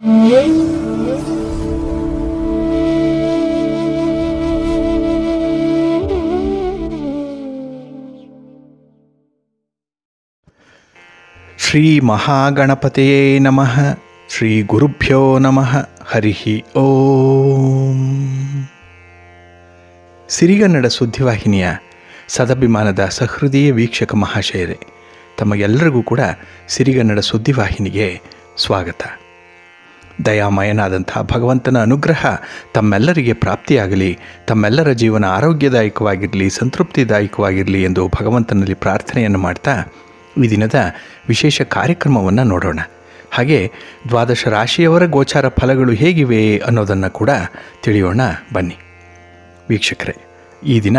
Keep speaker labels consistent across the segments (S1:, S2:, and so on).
S1: ಶ್ರೀ ಮಹಾಗಣಪತಿಯೇ ನಮಃ. ಶ್ರೀ ಗುರುಭ್ಯೋ ನಮಃ. ಹರಿ ಓಂ. ಸಿರಿಗನ್ನಡ ಸುದ್ದಿವಾಹಿನಿಯ ಸದಭಿಮಾನದ ಸಹೃದಯ ವೀಕ್ಷಕ ಮಹಾಶಯರೇ, ತಮಗೆಲ್ಲರಿಗೂ ಕೂಡ ಸಿರಿಗನ್ನಡ ಸುದ್ದಿವಾಹಿನಿಗೆ ಸ್ವಾಗತ. ದಯಾಮಯನಾದಂಥ ಭಗವಂತನ ಅನುಗ್ರಹ ತಮ್ಮೆಲ್ಲರಿಗೆ ಪ್ರಾಪ್ತಿಯಾಗಲಿ, ತಮ್ಮೆಲ್ಲರ ಜೀವನ ಆರೋಗ್ಯದಾಯಕವಾಗಿರಲಿ, ಸಂತೃಪ್ತಿದಾಯಕವಾಗಿರಲಿ ಎಂದು ಭಗವಂತನಲ್ಲಿ ಪ್ರಾರ್ಥನೆಯನ್ನು ಮಾಡ್ತಾ ಈ ದಿನದ ವಿಶೇಷ ಕಾರ್ಯಕ್ರಮವನ್ನು ನೋಡೋಣ. ಹಾಗೆ ದ್ವಾದಶ ರಾಶಿಯವರ ಗೋಚಾರ ಫಲಗಳು ಹೇಗಿವೆ ಅನ್ನೋದನ್ನು ಕೂಡ ತಿಳಿಯೋಣ ಬನ್ನಿ. ವೀಕ್ಷಕರೇ, ಈ ದಿನ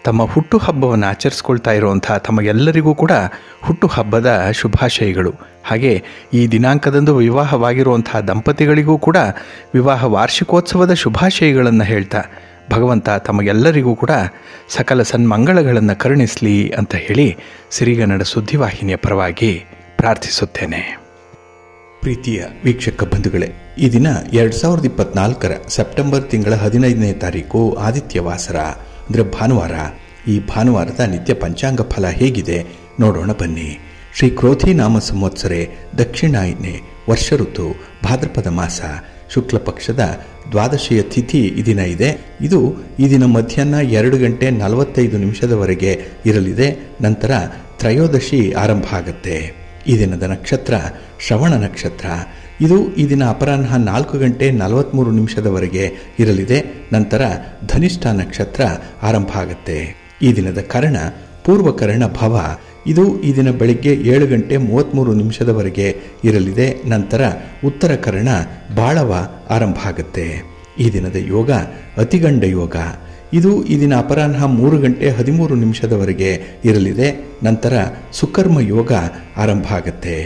S1: ತಮ್ಮ ಹುಟ್ಟುಹಬ್ಬವನ್ನು ಆಚರಿಸ್ಕೊಳ್ತಾ ಇರುವಂಥ ತಮಗೆಲ್ಲರಿಗೂ ಕೂಡ ಹುಟ್ಟುಹಬ್ಬದ ಶುಭಾಶಯಗಳು. ಹಾಗೆ ಈ ದಿನಾಂಕದಂದು ವಿವಾಹವಾಗಿರುವಂಥ ದಂಪತಿಗಳಿಗೂ ಕೂಡ ವಿವಾಹ ವಾರ್ಷಿಕೋತ್ಸವದ ಶುಭಾಶಯಗಳನ್ನು ಹೇಳ್ತಾ ಭಗವಂತ ತಮಗೆಲ್ಲರಿಗೂ ಕೂಡ ಸಕಲ ಸನ್ಮಂಗಳಗಳನ್ನು ಕರುಣಿಸಲಿ ಅಂತ ಹೇಳಿ ಸಿರಿಗನ್ನಡ ಸುದ್ದಿವಾಹಿನಿಯ ಪರವಾಗಿ ಪ್ರಾರ್ಥಿಸುತ್ತೇನೆ. ಪ್ರೀತಿಯ ವೀಕ್ಷಕ ಬಂಧುಗಳೇ, ಈ ದಿನ 2024 ಸೆಪ್ಟೆಂಬರ್ ತಿಂಗಳ 15ನೇ ತಾರೀಕು ಆದಿತ್ಯವಾಸರ ಅಂದರೆ ಭಾನುವಾರ. ಈ ಭಾನುವಾರದ ನಿತ್ಯ ಪಂಚಾಂಗ ಫಲ ಹೇಗಿದೆ ನೋಡೋಣ ಬನ್ನಿ. ಶ್ರೀ ಕ್ರೋಧಿ ನಾಮ ಸಂವತ್ಸರೆ ದಕ್ಷಿಣಾಯನೆ ವರ್ಷ ಋತು ಭಾದ್ರಪದ ಮಾಸ ಶುಕ್ಲ ಪಕ್ಷದ ದ್ವಾದಶಿಯ ತಿಥಿ ಈ ದಿನ ಇದೆ. ಇದು ಈ ದಿನ ಮಧ್ಯಾಹ್ನ 2:45 ಇರಲಿದೆ. ನಂತರ ತ್ರಯೋದಶಿ ಆರಂಭ ಆಗುತ್ತೆ. ಈ ದಿನದ ನಕ್ಷತ್ರ ಶ್ರವಣ ನಕ್ಷತ್ರ. ಇದು ಈ ದಿನ ಅಪರಾಹ್ನ 4:43 ಇರಲಿದೆ. ನಂತರ ಧನಿಷ್ಠ ನಕ್ಷತ್ರ ಆರಂಭ ಆಗುತ್ತೆ. ಈ ದಿನದ ಕರ್ಣ ಪೂರ್ವಕರ್ಣ ಭವ. ಇದು ಈ ದಿನ ಬೆಳಿಗ್ಗೆ 7:33 ಇರಲಿದೆ. ನಂತರ ಉತ್ತರ ಕರ್ಣ ಬಾಳವ ಆರಂಭ ಆಗುತ್ತೆ. ಈ ದಿನದ ಯೋಗ ಅತಿಗಂಡ ಯೋಗ. ಇದು ಈ ದಿನ ಅಪರಾಹ್ನ 3:13 ಇರಲಿದೆ. ನಂತರ ಸುಕರ್ಮ ಯೋಗ ಆರಂಭ ಆಗುತ್ತೆ.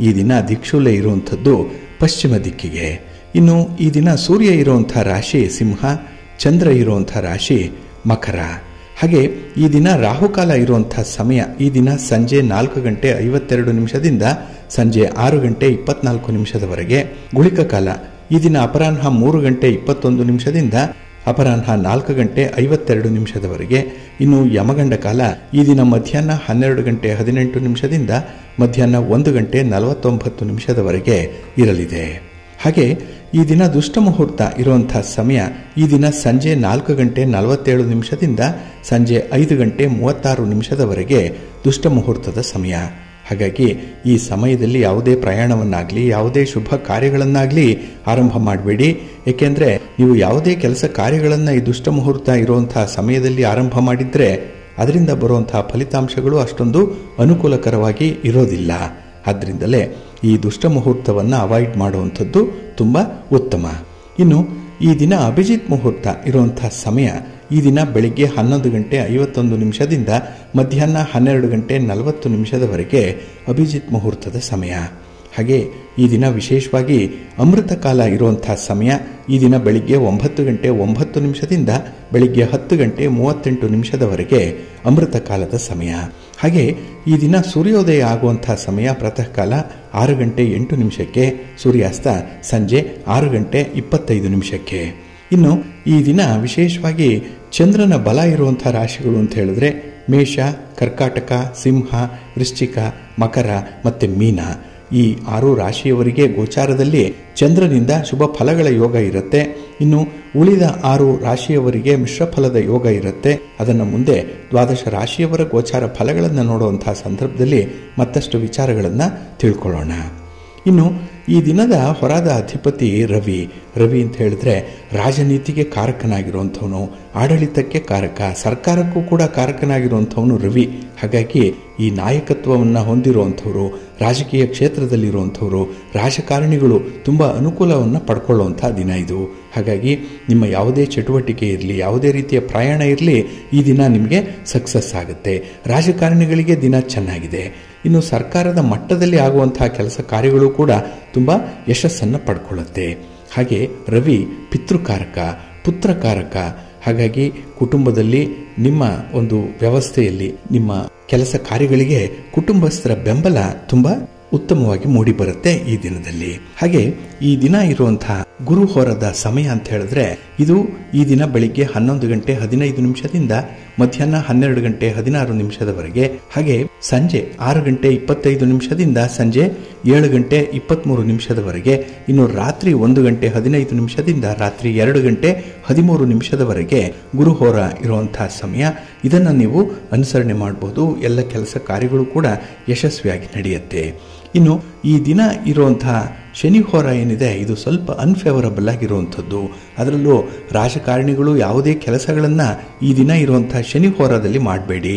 S1: ಈ ದಿನ ದಿಕ್ಷುಲೆ ಇರುವಂಥದ್ದು ಪಶ್ಚಿಮ ದಿಕ್ಕಿಗೆ. ಇನ್ನು ಈ ದಿನ ಸೂರ್ಯ ಇರುವಂಥ ರಾಶಿ ಸಿಂಹ, ಚಂದ್ರ ಇರುವಂಥ ರಾಶಿ ಮಕರ. ಹಾಗೆ ಈ ದಿನ ರಾಹುಕಾಲ ಇರುವಂಥ ಸಮಯ ಈ ದಿನ ಸಂಜೆ 4:52 ಸಂಜೆ 6:24 ಗುಳಿಕ ಕಾಲ ಈ ದಿನ ಅಪರಾಹ್ನ 3:21 ಅಪರಾಹ್ನ 4:52 ಇನ್ನು ಯಮಗಂಡ ಕಾಲ ಈ ದಿನ ಮಧ್ಯಾಹ್ನ 12:18 ಮಧ್ಯಾಹ್ನ 1:49 ಇರಲಿದೆ. ಹಾಗೆ ಈ ದಿನ ದುಷ್ಟ ಮುಹೂರ್ತ ಇರುವಂಥ ಸಮಯ ಈ ದಿನ ಸಂಜೆ 4:47 ಸಂಜೆ 5:36 ದುಷ್ಟ ಮುಹೂರ್ತದ ಸಮಯ. ಹಾಗಾಗಿ ಈ ಸಮಯದಲ್ಲಿ ಯಾವುದೇ ಪ್ರಯಾಣವನ್ನಾಗಲಿ ಯಾವುದೇ ಶುಭ ಕಾರ್ಯಗಳನ್ನಾಗಲಿ ಆರಂಭ ಮಾಡಬೇಡಿ. ಏಕೆಂದರೆ ನೀವು ಯಾವುದೇ ಕೆಲಸ ಕಾರ್ಯಗಳನ್ನು ಈ ದುಷ್ಟ ಮುಹೂರ್ತ ಇರುವಂತಹ ಸಮಯದಲ್ಲಿ ಆರಂಭ ಮಾಡಿದರೆ ಅದರಿಂದ ಬರುವಂತಹ ಫಲಿತಾಂಶಗಳು ಅಷ್ಟೊಂದು ಅನುಕೂಲಕರವಾಗಿ ಇರೋದಿಲ್ಲ. ಆದ್ದರಿಂದಲೇ ಈ ದುಷ್ಟ ಮುಹೂರ್ತವನ್ನು ಅವಾಯ್ಡ್ ಮಾಡುವಂಥದ್ದು ತುಂಬ ಉತ್ತಮ. ಇನ್ನು ಈ ದಿನ ಅಭಿಜಿತ್ ಮುಹೂರ್ತ ಇರುವಂಥ ಸಮಯ ಈ ದಿನ ಬೆಳಿಗ್ಗೆ 11:51 ಮಧ್ಯಾಹ್ನ 12:40 ಅಭಿಜಿತ್ ಮುಹೂರ್ತದ ಸಮಯ. ಹಾಗೆ ಈ ದಿನ ವಿಶೇಷವಾಗಿ ಅಮೃತ ಕಾಲ ಇರುವಂಥ ಸಮಯ ಈ ದಿನ ಬೆಳಿಗ್ಗೆ 9:09 ಬೆಳಿಗ್ಗೆ 10:38 ಅಮೃತ ಕಾಲದ ಸಮಯ. ಹಾಗೆ ಈ ದಿನ ಸೂರ್ಯೋದಯ ಆಗುವಂಥ ಸಮಯ ಪ್ರಾತಃ ಕಾಲ 6:08 ಸೂರ್ಯಾಸ್ತ ಸಂಜೆ 6:25. ಇನ್ನು ಈ ದಿನ ವಿಶೇಷವಾಗಿ ಚಂದ್ರನ ಬಲ ಇರುವಂಥ ರಾಶಿಗಳು ಅಂತ ಹೇಳಿದ್ರೆ ಮೇಷ, ಕರ್ಕಾಟಕ, ಸಿಂಹ, ವೃಶ್ಚಿಕ, ಮಕರ ಮತ್ತು ಮೀನ. ಈ 6 ರಾಶಿಯವರಿಗೆ ಗೋಚಾರದಲ್ಲಿ ಚಂದ್ರನಿಂದ ಶುಭ ಫಲಗಳ ಯೋಗ ಇರುತ್ತೆ. ಇನ್ನು ಉಳಿದ 6 ರಾಶಿಯವರಿಗೆ ಮಿಶ್ರ ಫಲದ ಯೋಗ ಇರುತ್ತೆ. ಅದನ್ನು ಮುಂದೆ ದ್ವಾದಶ ರಾಶಿಯವರ ಗೋಚಾರ ಫಲಗಳನ್ನು ನೋಡುವಂತಹ ಸಂದರ್ಭದಲ್ಲಿ ಮತ್ತಷ್ಟು ವಿಚಾರಗಳನ್ನು ತಿಳ್ಕೊಳ್ಳೋಣ. ಇನ್ನು ಈ ದಿನದ ಹೊರದ ಅಧಿಪತಿ ರವಿ. ರವಿ ಅಂತ ಹೇಳಿದ್ರೆ ರಾಜನೀತಿಗೆ ಕಾರಕನಾಗಿರುವಂಥವನು, ಆಡಳಿತಕ್ಕೆ ಕಾರಕ, ಸರ್ಕಾರಕ್ಕೂ ಕೂಡ ಕಾರಕನಾಗಿರುವಂಥವನು ರವಿ. ಹಾಗಾಗಿ ಈ ನಾಯಕತ್ವವನ್ನು ಹೊಂದಿರುವಂಥವರು, ರಾಜಕೀಯ ಕ್ಷೇತ್ರದಲ್ಲಿರುವಂಥವರು, ರಾಜಕಾರಣಿಗಳು ತುಂಬ ಅನುಕೂಲವನ್ನು ಪಡ್ಕೊಳ್ಳುವಂಥ ದಿನ ಇದು. ಹಾಗಾಗಿ ನಿಮ್ಮ ಯಾವುದೇ ಚಟುವಟಿಕೆ ಇರಲಿ, ಯಾವುದೇ ರೀತಿಯ ಪ್ರಯಾಣ ಇರಲಿ, ಈ ದಿನ ನಿಮಗೆ ಸಕ್ಸಸ್ ಆಗುತ್ತೆ. ರಾಜಕಾರಣಿಗಳಿಗೆ ದಿನ ಚೆನ್ನಾಗಿದೆ. ಇನ್ನು ಸರ್ಕಾರದ ಮಟ್ಟದಲ್ಲಿ ಆಗುವಂತಹ ಕೆಲಸ ಕಾರ್ಯಗಳು ಕೂಡ ತುಂಬ ಯಶಸ್ಸನ್ನು ಪಡ್ಕೊಳ್ಳುತ್ತೆ. ಹಾಗೆ ರವಿ ಪಿತೃಕಾರಕ, ಪುತ್ರಕಾರಕ. ಹಾಗಾಗಿ ಕುಟುಂಬದಲ್ಲಿ ನಿಮ್ಮ ಒಂದು ವ್ಯವಸ್ಥೆಯಲ್ಲಿ ನಿಮ್ಮ ಕೆಲಸ ಕಾರ್ಯಗಳಿಗೆ ಕುಟುಂಬಸ್ಥರ ಬೆಂಬಲ ತುಂಬ ಉತ್ತಮವಾಗಿ ಮೂಡಿ ಬರುತ್ತೆ ಈ ದಿನದಲ್ಲಿ. ಹಾಗೆ ಈ ದಿನ ಇರುವಂತಹ ಗುರುಹೋರದ ಸಮಯ ಅಂತ ಹೇಳಿದ್ರೆ ಇದು ಈ ದಿನ ಬೆಳಿಗ್ಗೆ 11 ಗಂಟೆ 15 ನಿಮಿಷದಿಂದ ಮಧ್ಯಾಹ್ನ 12 ಗಂಟೆ 16 ನಿಮಿಷದವರೆಗೆ, ಹಾಗೆ ಸಂಜೆ 6 ಗಂಟೆ 25 ನಿಮಿಷದಿಂದ ಸಂಜೆ 7 ಗಂಟೆ 23 ನಿಮಿಷದವರೆಗೆ, ಇನ್ನು ರಾತ್ರಿ 1 ಗಂಟೆ 15 ನಿಮಿಷದಿಂದ ರಾತ್ರಿ 2 ಗಂಟೆ 13 ನಿಮಿಷದವರೆಗೆ ಗುರುಹೋರ ಇರುವಂತಹ ಸಮಯ. ಇದನ್ನು ನೀವು ಅನುಸರಣೆ ಮಾಡಬಹುದು. ಎಲ್ಲ ಕೆಲಸ ಕಾರ್ಯಗಳು ಕೂಡ ಯಶಸ್ವಿಯಾಗಿ ನಡೆಯುತ್ತೆ. ಇನ್ನು ಈ ದಿನ ಇರುವಂತಹ ಶನಿ ಹೋರ ಏನಿದೆ ಇದು ಸ್ವಲ್ಪ ಅನ್ಫೇವರಬಲ್ ಆಗಿರುವಂಥದ್ದು. ಅದರಲ್ಲೂ ರಾಜಕಾರಣಿಗಳು ಯಾವುದೇ ಕೆಲಸಗಳನ್ನು ಈ ದಿನ ಇರುವಂತಹ ಶನಿ ಹೋರದಲ್ಲಿ ಮಾಡಬೇಡಿ.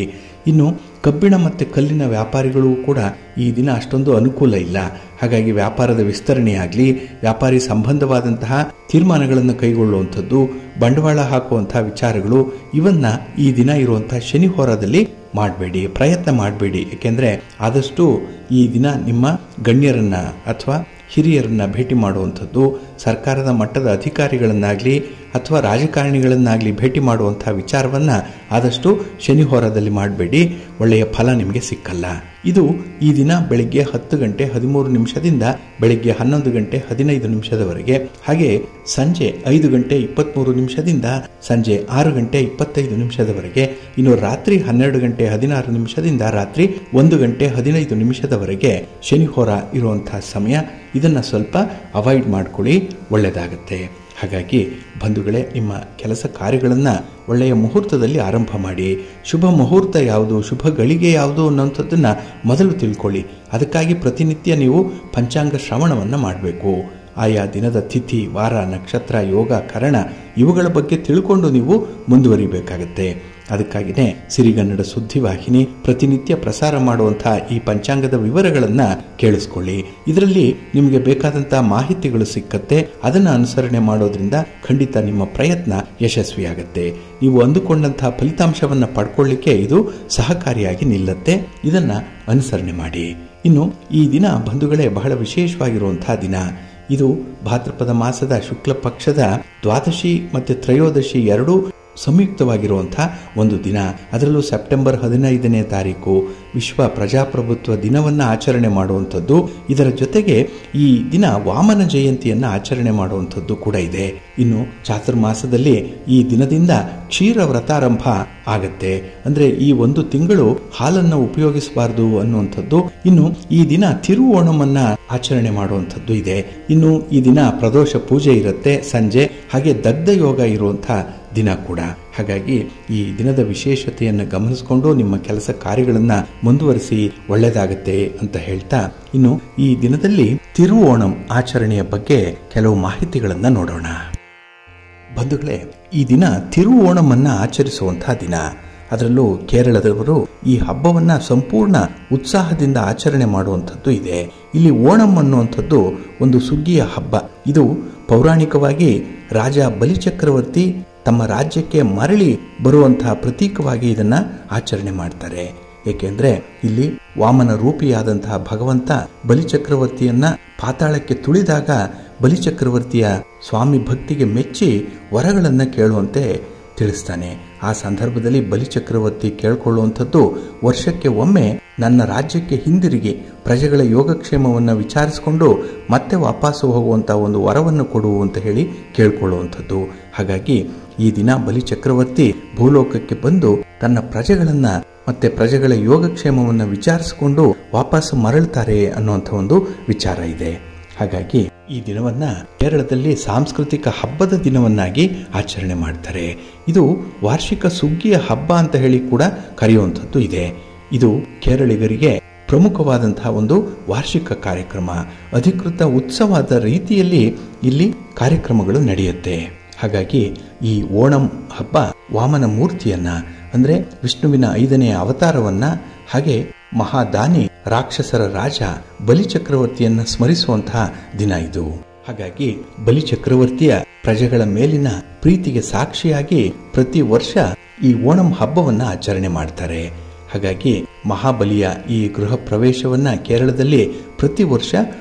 S1: ಇನ್ನು ಕಬ್ಬಿಣ ಮತ್ತು ಕಲ್ಲಿನ ವ್ಯಾಪಾರಿಗಳು ಕೂಡ ಈ ದಿನ ಅಷ್ಟೊಂದು ಅನುಕೂಲ ಇಲ್ಲ. ಹಾಗಾಗಿ ವ್ಯಾಪಾರದ ವಿಸ್ತರಣೆಯಾಗಲಿ, ವ್ಯಾಪಾರಿ ಸಂಬಂಧವಾದಂತಹ ತೀರ್ಮಾನಗಳನ್ನು ಕೈಗೊಳ್ಳುವಂಥದ್ದು, ಬಂಡವಾಳ ಹಾಕುವಂತಹ ವಿಚಾರಗಳು ಇವನ್ನ ಈ ದಿನ ಇರುವಂತಹ ಶನಿ ಹೋರದಲ್ಲಿ ಮಾಡಬೇಡಿ, ಪ್ರಯತ್ನ ಮಾಡಬೇಡಿ. ಏಕೆಂದರೆ ಆದಷ್ಟು ಈ ದಿನ ನಿಮ್ಮ ಗಣ್ಯರನ್ನ ಅಥವಾ ಹಿರಿಯರನ್ನ ಭೇಟಿ ಮಾಡುವಂಥದ್ದು, ಸರ್ಕಾರದ ಮಟ್ಟದ ಅಧಿಕಾರಿಗಳನ್ನಾಗಲಿ ಅಥವಾ ರಾಜಕಾರಣಿಗಳನ್ನಾಗಲಿ ಭೇಟಿ ಮಾಡುವಂತಹ ವಿಚಾರವನ್ನು ಆದಷ್ಟು ಶನಿ ಹೋರದಲ್ಲಿ ಮಾಡಬೇಡಿ. ಒಳ್ಳೆಯ ಫಲ ನಿಮಗೆ ಸಿಕ್ಕಲ್ಲ. ಇದು ಈ ದಿನ ಬೆಳಿಗ್ಗೆ 10 ಗಂಟೆ 13 ನಿಮಿಷದಿಂದ ಬೆಳಿಗ್ಗೆ 11 ಗಂಟೆ 15 ನಿಮಿಷದವರೆಗೆ, ಹಾಗೆ ಸಂಜೆ 5 ಗಂಟೆ 23 ನಿಮಿಷದಿಂದ ಸಂಜೆ 6 ಗಂಟೆ 25 ನಿಮಿಷದವರೆಗೆ, ಇನ್ನು ರಾತ್ರಿ 12 ಗಂಟೆ 16 ನಿಮಿಷದಿಂದ ರಾತ್ರಿ 1 ಗಂಟೆ 15 ನಿಮಿಷದವರೆಗೆ ಶನಿ ಹೋರ ಇರುವಂತಹ ಸಮಯ. ಇದನ್ನು ಸ್ವಲ್ಪ ಅವಾಯ್ಡ್ ಮಾಡ್ಕೊಳ್ಳಿ, ಒಳ್ಳೆಯದಾಗುತ್ತೆ. ಹಾಗಾಗಿ ಬಂಧುಗಳೇ, ನಿಮ್ಮ ಕೆಲಸ ಕಾರ್ಯಗಳನ್ನು ಒಳ್ಳೆಯ ಮುಹೂರ್ತದಲ್ಲಿ ಆರಂಭ ಮಾಡಿ. ಶುಭ ಮುಹೂರ್ತ ಯಾವುದು, ಶುಭ ಗಳಿಗೆ ಯಾವುದು ಅನ್ನೋಂಥದ್ದನ್ನು ಮೊದಲು ತಿಳ್ಕೊಳ್ಳಿ. ಅದಕ್ಕಾಗಿ ಪ್ರತಿನಿತ್ಯ ನೀವು ಪಂಚಾಂಗ ಶ್ರವಣವನ್ನು ಮಾಡಬೇಕು. ಆಯಾ ದಿನದ ತಿಥಿ, ವಾರ, ನಕ್ಷತ್ರ, ಯೋಗ, ಕರಣ ಇವುಗಳ ಬಗ್ಗೆ ತಿಳ್ಕೊಂಡು ನೀವು ಮುಂದುವರಿಬೇಕಾಗತ್ತೆ. ಅದಕ್ಕಾಗಿಯೇ ಸಿರಿಗನ್ನಡ ಸುದ್ದಿವಾಹಿನಿ ಪ್ರತಿನಿತ್ಯ ಪ್ರಸಾರ ಮಾಡುವಂತಹ ಈ ಪಂಚಾಂಗದ ವಿವರಗಳನ್ನು ಕೇಳಿಸ್ಕೊಳ್ಳಿ. ಇದರಲ್ಲಿ ನಿಮಗೆ ಬೇಕಾದಂತಹ ಮಾಹಿತಿಗಳು ಸಿಕ್ಕತ್ತೆ. ಅದನ್ನು ಅನುಸರಣೆ ಮಾಡೋದ್ರಿಂದ ಖಂಡಿತ ನಿಮ್ಮ ಪ್ರಯತ್ನ ಯಶಸ್ವಿಯಾಗತ್ತೆ. ನೀವು ಅಂದುಕೊಂಡಂತಹ ಫಲಿತಾಂಶವನ್ನು ಪಡ್ಕೊಳ್ಳಿಕ್ಕೆ ಇದು ಸಹಕಾರಿಯಾಗಿ ನಿಲ್ಲತ್ತೆ. ಇದನ್ನ ಅನುಸರಣೆ ಮಾಡಿ. ಇನ್ನು ಈ ದಿನ ಬಂಧುಗಳೇ ಬಹಳ ವಿಶೇಷವಾಗಿರುವಂತಹ ದಿನ. ಇದು ಭಾದ್ರಪದ ಮಾಸದ ಶುಕ್ಲ ಪಕ್ಷದ ದ್ವಾದಶಿ ಮತ್ತು ತ್ರಯೋದಶಿ ಎರಡೂ ಸಂಯುಕ್ತವಾಗಿರುವಂತಹ ಒಂದು ದಿನ. ಅದರಲ್ಲೂ ಸೆಪ್ಟೆಂಬರ್ 15ನೇ ತಾರೀಕು ವಿಶ್ವ ಪ್ರಜಾಪ್ರಭುತ್ವ ದಿನವನ್ನು ಆಚರಣೆ ಮಾಡುವಂಥದ್ದು. ಇದರ ಜೊತೆಗೆ ಈ ದಿನ ವಾಮನ ಜಯಂತಿಯನ್ನು ಆಚರಣೆ ಮಾಡುವಂಥದ್ದು ಕೂಡ ಇದೆ. ಇನ್ನು ಚಾತುರ್ಮಾಸದಲ್ಲಿ ಈ ದಿನದಿಂದ ಕ್ಷೀರ ವ್ರತಾರಂಭ ಆಗತ್ತೆ. ಅಂದ್ರೆ ಈ ಒಂದು ತಿಂಗಳು ಹಾಲನ್ನು ಉಪಯೋಗಿಸಬಾರದು ಅನ್ನುವಂಥದ್ದು. ಇನ್ನು ಈ ದಿನ ತಿರುವೋಣಮನ್ನ ಆಚರಣೆ ಮಾಡುವಂಥದ್ದು ಇದೆ. ಇನ್ನು ಈ ದಿನ ಪ್ರದೋಷ ಪೂಜೆ ಇರುತ್ತೆ ಸಂಜೆ, ಹಾಗೆ ದಗ್ಧ ಯೋಗ ಇರುವಂತಹ ದಿನ ಕೂಡ. ಹಾಗಾಗಿ ಈ ದಿನದ ವಿಶೇಷತೆಯನ್ನು ಗಮನಿಸಿಕೊಂಡು ನಿಮ್ಮ ಕೆಲಸ ಕಾರ್ಯಗಳನ್ನು ಮುಂದುವರಿಸಿ, ಒಳ್ಳೆಯದಾಗತ್ತೆ ಅಂತ ಹೇಳ್ತಾ, ಇನ್ನು ಈ ದಿನದಲ್ಲಿ ತಿರುವೋಣಂ ಆಚರಣೆಯ ಬಗ್ಗೆ ಕೆಲವು ಮಾಹಿತಿಗಳನ್ನು ನೋಡೋಣ. ಬಂಧುಗಳೇ, ಈ ದಿನ ತಿರುವೋಣಮನ್ನ ಆಚರಿಸುವಂತಹ ದಿನ. ಅದರಲ್ಲೂ ಕೇರಳದವರು ಈ ಹಬ್ಬವನ್ನ ಸಂಪೂರ್ಣ ಉತ್ಸಾಹದಿಂದ ಆಚರಣೆ ಮಾಡುವಂಥದ್ದು ಇದೆ. ಇಲ್ಲಿ ಓಣಂ ಅನ್ನುವಂಥದ್ದು ಒಂದು ಸುಗ್ಗಿಯ ಹಬ್ಬ. ಇದು ಪೌರಾಣಿಕವಾಗಿ ರಾಜ ಬಲಿಚಕ್ರವರ್ತಿ ತಮ್ಮ ರಾಜ್ಯಕ್ಕೆ ಮರಳಿ ಬರುವಂತಹ ಪ್ರತೀಕವಾಗಿ ಇದನ್ನ ಆಚರಣೆ ಮಾಡ್ತಾರೆ. ಏಕೆಂದ್ರೆ ಇಲ್ಲಿ ವಾಮನ ರೂಪಿಯಾದಂತಹ ಭಗವಂತ ಬಲಿಚಕ್ರವರ್ತಿಯನ್ನ ಪಾತಾಳಕ್ಕೆ ತುಳಿದಾಗ ಬಲಿಚಕ್ರವರ್ತಿಯ ಸ್ವಾಮಿ ಭಕ್ತಿಗೆ ಮೆಚ್ಚಿ ವರಗಳನ್ನು ಕೇಳುವಂತೆ ತಿಳಿಸ್ತಾನೆ. ಆ ಸಂದರ್ಭದಲ್ಲಿ ಬಲಿಚಕ್ರವರ್ತಿ ಕೇಳ್ಕೊಳ್ಳುವಂಥದ್ದು, ವರ್ಷಕ್ಕೆ ಒಮ್ಮೆ ನನ್ನ ರಾಜ್ಯಕ್ಕೆ ಹಿಂದಿರುಗಿ ಪ್ರಜೆಗಳ ಯೋಗಕ್ಷೇಮವನ್ನು ವಿಚಾರಿಸಿಕೊಂಡು ಮತ್ತೆ ವಾಪಸ್ಸು ಹೋಗುವಂತಹ ಒಂದು ವರವನ್ನು ಕೊಡು ಅಂತ ಹೇಳಿ ಕೇಳ್ಕೊಳ್ಳುವಂಥದ್ದು. ಹಾಗಾಗಿ ಈ ದಿನ ಬಲಿಚಕ್ರವರ್ತಿ ಭೂಲೋಕಕ್ಕೆ ಬಂದು ತನ್ನ ಪ್ರಜೆಗಳನ್ನ ಮತ್ತೆ ಪ್ರಜೆಗಳ ಯೋಗಕ್ಷೇಮವನ್ನು ವಿಚಾರಿಸಿಕೊಂಡು ವಾಪಸ್ ಮರಳುತ್ತಾರೆ ಅನ್ನುವಂಥ ಒಂದು ವಿಚಾರ ಇದೆ. ಹಾಗಾಗಿ ಈ ದಿನವನ್ನ ಕೇರಳದಲ್ಲಿ ಸಾಂಸ್ಕೃತಿಕ ಹಬ್ಬದ ದಿನವನ್ನಾಗಿ ಆಚರಣೆ ಮಾಡ್ತಾರೆ. ಇದು ವಾರ್ಷಿಕ ಸುಗ್ಗಿಯ ಹಬ್ಬ ಅಂತ ಹೇಳಿ ಕೂಡ ಕರೆಯುವಂಥದ್ದು ಇದೆ. ಇದು ಕೇರಳಿಗರಿಗೆ ಪ್ರಮುಖವಾದಂತಹ ಒಂದು ವಾರ್ಷಿಕ ಕಾರ್ಯಕ್ರಮ. ಅಧಿಕೃತ ಉತ್ಸವದ ರೀತಿಯಲ್ಲಿ ಇಲ್ಲಿ ಕಾರ್ಯಕ್ರಮಗಳು ನಡೆಯುತ್ತೆ. ಹಾಗಾಗಿ ಈ ಓಣಂ ಹಬ್ಬ ವಾಮನ ಮೂರ್ತಿಯನ್ನ, ಅಂದ್ರೆ ವಿಷ್ಣುವಿನ 5ನೇ ಅವತಾರವನ್ನ, ಹಾಗೆ ಮಹಾದಾನಿ ರಾಕ್ಷಸರ ರಾಜ ಬಲಿಚಕ್ರವರ್ತಿಯನ್ನ ಸ್ಮರಿಸುವಂತಹ ದಿನ ಇದು. ಹಾಗಾಗಿ ಬಲಿಚಕ್ರವರ್ತಿಯ ಪ್ರಜೆಗಳ ಮೇಲಿನ ಪ್ರೀತಿಗೆ ಸಾಕ್ಷಿಯಾಗಿ ಪ್ರತಿ ವರ್ಷ ಈ ಓಣಂ ಹಬ್ಬವನ್ನ ಆಚರಣೆ ಮಾಡ್ತಾರೆ. ಹಾಗಾಗಿ ಮಹಾಬಲಿಯ ಈ ಗೃಹ ಪ್ರವೇಶವನ್ನ ಕೇರಳದಲ್ಲಿ ಪ್ರತಿ ವರ್ಷ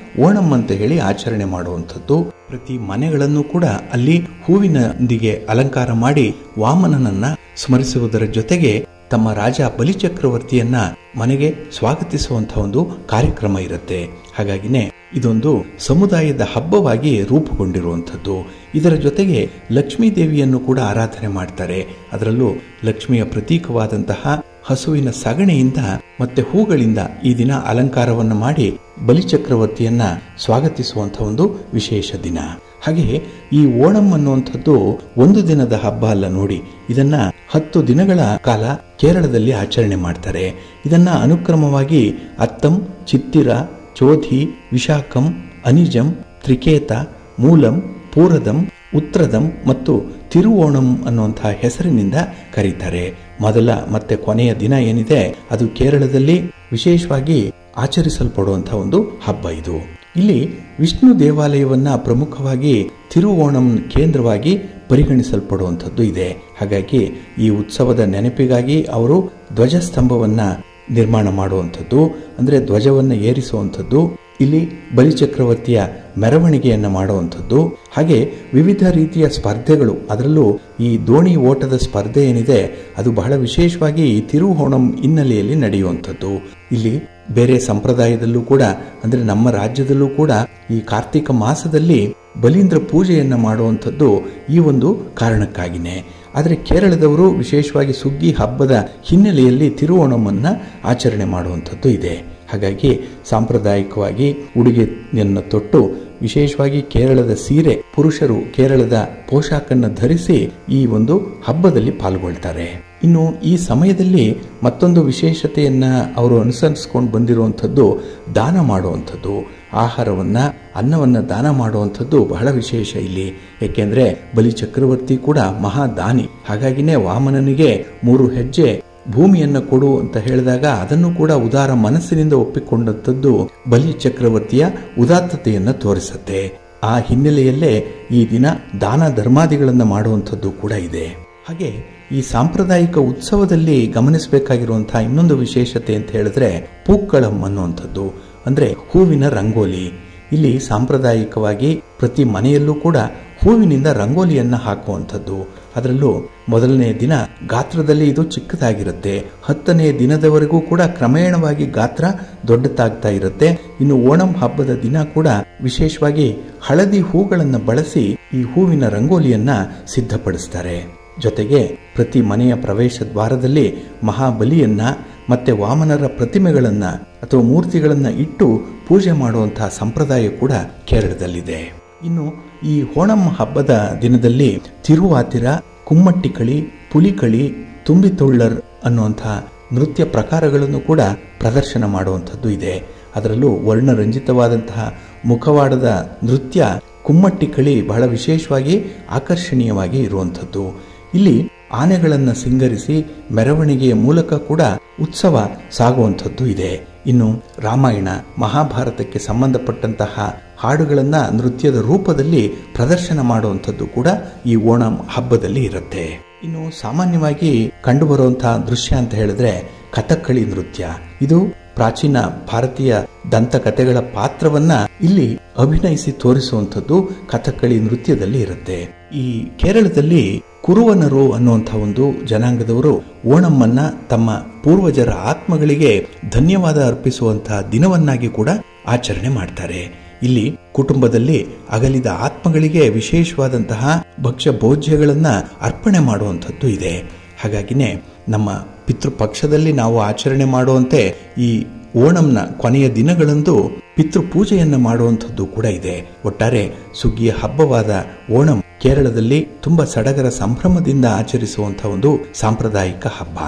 S1: ಓಣಂ ಅಂತ ಹೇಳಿ ಆಚರಣೆ ಮಾಡುವಂಥದ್ದು. ಪ್ರತಿ ಮನೆಗಳನ್ನು ಕೂಡ ಅಲ್ಲಿ ಹೂವಿನೊಂದಿಗೆ ಅಲಂಕಾರ ಮಾಡಿ ವಾಮನನನ್ನ ಸ್ಮರಿಸುವುದರ ಜೊತೆಗೆ ತಮ್ಮ ರಾಜ ಬಲಿಚಕ್ರವರ್ತಿಯನ್ನ ಮನೆಗೆ ಸ್ವಾಗತಿಸುವಂತಹ ಒಂದು ಕಾರ್ಯಕ್ರಮ ಇರುತ್ತೆ. ಹಾಗಾಗಿನೇ ಇದೊಂದು ಸಮುದಾಯದ ಹಬ್ಬವಾಗಿ ರೂಪುಗೊಂಡಿರುವಂಥದ್ದು. ಇದರ ಜೊತೆಗೆ ಲಕ್ಷ್ಮೀ ದೇವಿಯನ್ನು ಕೂಡ ಆರಾಧನೆ ಮಾಡ್ತಾರೆ. ಅದರಲ್ಲೂ ಲಕ್ಷ್ಮಿಯ ಪ್ರತೀಕವಾದಂತಹ ಹಸುವಿನ ಸಗಣಿಯಿಂದ ಮತ್ತೆ ಹೂಗಳಿಂದ ಈ ದಿನ ಅಲಂಕಾರವನ್ನು ಮಾಡಿ ಬಲಿಚಕ್ರವರ್ತಿಯನ್ನ ಸ್ವಾಗತಿಸುವಂತಹ ಒಂದು ವಿಶೇಷ ದಿನ. ಹಾಗೆ ಈ ಓಣಂ ಅನ್ನುವಂಥದ್ದು ಒಂದು ದಿನದ ಹಬ್ಬ ಅಲ್ಲ ನೋಡಿ, ಇದನ್ನ 10 ದಿನಗಳ ಕಾಲ ಕೇರಳದಲ್ಲಿ ಆಚರಣೆ ಮಾಡ್ತಾರೆ. ಇದನ್ನ ಅನುಕ್ರಮವಾಗಿ ಅತ್ತಂ, ಚಿತ್ತಿರ, ಚೋಧಿ, ವಿಶಾಖಂ, ಅನಿಜಂ, ತ್ರಿಕೇತ, ಮೂಲಂ, ಪೂರದಂ, ಉತ್ರದಂ ಮತ್ತು ತಿರುವೋಣಂ ಅನ್ನುವಂತಹ ಹೆಸರಿನಿಂದ ಕರೀತಾರೆ. ಮೊದಲ ಮತ್ತೆ ಕೊನೆಯ ದಿನ ಏನಿದೆ ಅದು ಕೇರಳದಲ್ಲಿ ವಿಶೇಷವಾಗಿ ಆಚರಿಸಲ್ಪಡುವಂತಹ ಒಂದು ಹಬ್ಬ ಇದು. ಇಲ್ಲಿ ವಿಷ್ಣು ದೇವಾಲಯವನ್ನ ಪ್ರಮುಖವಾಗಿ ತಿರುವೋಣಂ ಕೇಂದ್ರವಾಗಿ ಪರಿಗಣಿಸಲ್ಪಡುವಂಥದ್ದು ಇದೆ. ಹಾಗಾಗಿ ಈ ಉತ್ಸವದ ನೆನಪಿಗಾಗಿ ಅವರು ಧ್ವಜಸ್ತಂಭವನ್ನ ನಿರ್ಮಾಣ ಮಾಡುವಂಥದ್ದು, ಅಂದ್ರೆ ಧ್ವಜವನ್ನ ಏರಿಸುವಂಥದ್ದು, ಇಲ್ಲಿ ಬಲಿಚಕ್ರವರ್ತಿಯ ಮೆರವಣಿಗೆಯನ್ನು ಮಾಡುವಂಥದ್ದು, ಹಾಗೆ ವಿವಿಧ ರೀತಿಯ ಸ್ಪರ್ಧೆಗಳು, ಅದರಲ್ಲೂ ಈ ದೋಣಿ ಓಟದ ಸ್ಪರ್ಧೆ ಏನಿದೆ ಅದು ಬಹಳ ವಿಶೇಷವಾಗಿ ಈ ತಿರುವೋಣಂ ಹಿನ್ನೆಲೆಯಲ್ಲಿ ನಡೆಯುವಂಥದ್ದು. ಇಲ್ಲಿ ಬೇರೆ ಸಂಪ್ರದಾಯದಲ್ಲೂ ಕೂಡ, ಅಂದ್ರೆ ನಮ್ಮ ರಾಜ್ಯದಲ್ಲೂ ಕೂಡ ಈ ಕಾರ್ತಿಕ ಮಾಸದಲ್ಲಿ ಬಲೀಂದ್ರ ಪೂಜೆಯನ್ನ ಮಾಡುವಂಥದ್ದು ಈ ಒಂದು ಕಾರಣಕ್ಕಾಗಿನೇ. ಆದರೆ ಕೇರಳದವರು ವಿಶೇಷವಾಗಿ ಸುಗ್ಗಿ ಹಬ್ಬದ ಹಿನ್ನೆಲೆಯಲ್ಲಿ ತಿರುವೋಣಮನ್ನ ಆಚರಣೆ ಮಾಡುವಂಥದ್ದು ಇದೆ. ಹಾಗಾಗಿ ಸಾಂಪ್ರದಾಯಿಕವಾಗಿ ಉಡುಗೆಯನ್ನು ತೊಟ್ಟು ವಿಶೇಷವಾಗಿ ಕೇರಳದ ಸೀರೆ, ಪುರುಷರು ಕೇರಳದ ಪೋಷಾಕನ್ನು ಧರಿಸಿ ಈ ಒಂದು ಹಬ್ಬದಲ್ಲಿ ಪಾಲ್ಗೊಳ್ತಾರೆ. ಇನ್ನು ಈ ಸಮಯದಲ್ಲಿ ಮತ್ತೊಂದು ವಿಶೇಷತೆಯನ್ನ ಅವರು ಅನುಸರಿಸಿಕೊಂಡು ಬಂದಿರುವಂಥದ್ದು ದಾನ ಮಾಡುವಂಥದ್ದು. ಆಹಾರವನ್ನ, ಅನ್ನವನ್ನ ದಾನ ಮಾಡುವಂಥದ್ದು ಬಹಳ ವಿಶೇಷ ಇಲ್ಲಿ. ಏಕೆಂದ್ರೆ ಬಲಿಚಕ್ರವರ್ತಿ ಕೂಡ ಮಹಾದಾನಿ. ಹಾಗಾಗಿನೇ ವಾಮನನಿಗೆ 3 ಹೆಜ್ಜೆ ಭೂಮಿಯನ್ನ ಕೊಡು ಅಂತ ಹೇಳಿದಾಗ ಅದನ್ನು ಕೂಡ ಉದಾರ ಮನಸ್ಸಿನಿಂದ ಒಪ್ಪಿಕೊಂಡಂಥದ್ದು ಬಲಿ ಚಕ್ರವರ್ತಿಯ ಉದಾತ್ತತೆಯನ್ನ ತೋರಿಸುತ್ತೆ. ಆ ಹಿನ್ನೆಲೆಯಲ್ಲೇ ಈ ದಿನ ದಾನ ಧರ್ಮಾದಿಗಳನ್ನ ಮಾಡುವಂಥದ್ದು ಕೂಡ ಇದೆ. ಹಾಗೆ ಈ ಸಾಂಪ್ರದಾಯಿಕ ಉತ್ಸವದಲ್ಲಿ ಗಮನಿಸಬೇಕಾಗಿರುವಂತಹ ಇನ್ನೊಂದು ವಿಶೇಷತೆ ಅಂತ ಹೇಳಿದ್ರೆ ಪೂಕ್ಕಳಂ ಅನ್ನುವಂಥದ್ದು, ಅಂದ್ರೆ ಹೂವಿನ ರಂಗೋಲಿ. ಇಲ್ಲಿ ಸಾಂಪ್ರದಾಯಿಕವಾಗಿ ಪ್ರತಿ ಮನೆಯಲ್ಲೂ ಕೂಡ ಹೂವಿನಿಂದ ರಂಗೋಲಿಯನ್ನ ಹಾಕುವಂಥದ್ದು. ಅದರಲ್ಲೂ ಮೊದಲನೇ ದಿನ ಗಾತ್ರದಲ್ಲಿ ಇದು ಚಿಕ್ಕದಾಗಿರುತ್ತೆ. 10ನೇ ದಿನದವರೆಗೂ ಕೂಡ ಕ್ರಮೇಣವಾಗಿ ಗಾತ್ರ ದೊಡ್ಡದಾಗ್ತಾ ಇರುತ್ತೆ. ಇನ್ನು ಓಣಂ ಹಬ್ಬದ ದಿನ ಕೂಡ ವಿಶೇಷವಾಗಿ ಹಳದಿ ಹೂಗಳನ್ನು ಬಳಸಿ ಈ ಹೂವಿನ ರಂಗೋಲಿಯನ್ನ ಸಿದ್ಧಪಡಿಸ್ತಾರೆ. ಜೊತೆಗೆ ಪ್ರತಿ ಮನೆಯ ಪ್ರವೇಶ ದ್ವಾರದಲ್ಲಿ ಮಹಾಬಲಿಯನ್ನ ಮತ್ತೆ ವಾಮನರ ಪ್ರತಿಮೆಗಳನ್ನ ಅಥವಾ ಮೂರ್ತಿಗಳನ್ನ ಇಟ್ಟು ಪೂಜೆ ಮಾಡುವಂತಹ ಸಂಪ್ರದಾಯ ಕೂಡ ಕೇರಳದಲ್ಲಿದೆ. ಇನ್ನು ಈ ಓಣಂ ಹಬ್ಬದ ದಿನದಲ್ಲಿ ತಿರುವಾತಿರ, ಕುಮ್ಮಟ್ಟಿಕಳಿ, ಪುಲಿಕಳಿ, ತುಂಬಿತುಳ್ಳರ್ ಅನ್ನುವಂತಹ ನೃತ್ಯ ಪ್ರಕಾರಗಳನ್ನು ಕೂಡ ಪ್ರದರ್ಶನ ಮಾಡುವಂಥದ್ದು ಇದೆ. ಅದರಲ್ಲೂ ವರ್ಣರಂಜಿತವಾದಂತಹ ಮುಖವಾಡದ ನೃತ್ಯ ಕುಮ್ಮಟ್ಟಿಕಳಿ ಬಹಳ ವಿಶೇಷವಾಗಿ ಆಕರ್ಷಣೀಯವಾಗಿ ಇರುವಂಥದ್ದು. ಇಲ್ಲಿ ಆನೆಗಳನ್ನು ಸಿಂಗರಿಸಿ ಮೆರವಣಿಗೆಯ ಮೂಲಕ ಕೂಡ ಉತ್ಸವ ಸಾಗುವಂಥದ್ದು ಇದೆ. ಇನ್ನು ರಾಮಾಯಣ, ಮಹಾಭಾರತಕ್ಕೆ ಸಂಬಂಧಪಟ್ಟಂತಹ ಹಾಡುಗಳನ್ನ ನೃತ್ಯದ ರೂಪದಲ್ಲಿ ಪ್ರದರ್ಶನ ಮಾಡುವಂಥದ್ದು ಕೂಡ ಈ ಓಣಂ ಹಬ್ಬದಲ್ಲಿ ಇರುತ್ತೆ. ಇನ್ನು ಸಾಮಾನ್ಯವಾಗಿ ಕಂಡುಬರುವಂತಹ ದೃಶ್ಯ ಅಂತ ಹೇಳಿದ್ರೆ ಕಥಕ್ಕಳಿ ನೃತ್ಯ. ಇದು ಪ್ರಾಚೀನ ಭಾರತೀಯ ದಂತಕಥೆಗಳ ಪಾತ್ರವನ್ನ ಇಲ್ಲಿ ಅಭಿನಯಿಸಿ ತೋರಿಸುವಂಥದ್ದು ಕಥಕ್ಕಳಿ ನೃತ್ಯದಲ್ಲಿ ಇರುತ್ತೆ. ಈ ಕೇರಳದಲ್ಲಿ ಕುರುವನರು ಅನ್ನುವಂತಹ ಒಂದು ಜನಾಂಗದವರು ಓಣಮ್ಮನ್ನ ತಮ್ಮ ಪೂರ್ವಜರ ಆತ್ಮಗಳಿಗೆ ಧನ್ಯವಾದ ಅರ್ಪಿಸುವಂತಹ ದಿನವನ್ನಾಗಿ ಕೂಡ ಆಚರಣೆ ಮಾಡ್ತಾರೆ. ಇಲ್ಲಿ ಕುಟುಂಬದಲ್ಲಿ ಅಗಲಿದ ಆತ್ಮಗಳಿಗೆ ವಿಶೇಷವಾದಂತಹ ಭಕ್ಷ್ಯ ಭೋಜ್ಯಗಳನ್ನ ಅರ್ಪಣೆ ಮಾಡುವಂಥದ್ದು ಇದೆ. ಹಾಗಾಗಿನೇ ನಮ್ಮ ಪಿತೃಪಕ್ಷದಲ್ಲಿ ನಾವು ಆಚರಣೆ ಮಾಡುವಂತೆ ಈ ಓಣಂನ ಕೊನೆಯ ದಿನಗಳಂದು ಪಿತೃಪೂಜೆಯನ್ನ ಮಾಡುವಂಥದ್ದು ಕೂಡ ಇದೆ. ಒಟ್ಟಾರೆ ಸುಗ್ಗಿಯ ಹಬ್ಬವಾದ ಓಣಂ ಕೇರಳದಲ್ಲಿ ತುಂಬಾ ಸಡಗರ ಸಂಭ್ರಮದಿಂದ ಆಚರಿಸುವಂತಹ ಒಂದು ಸಾಂಪ್ರದಾಯಿಕ ಹಬ್ಬ.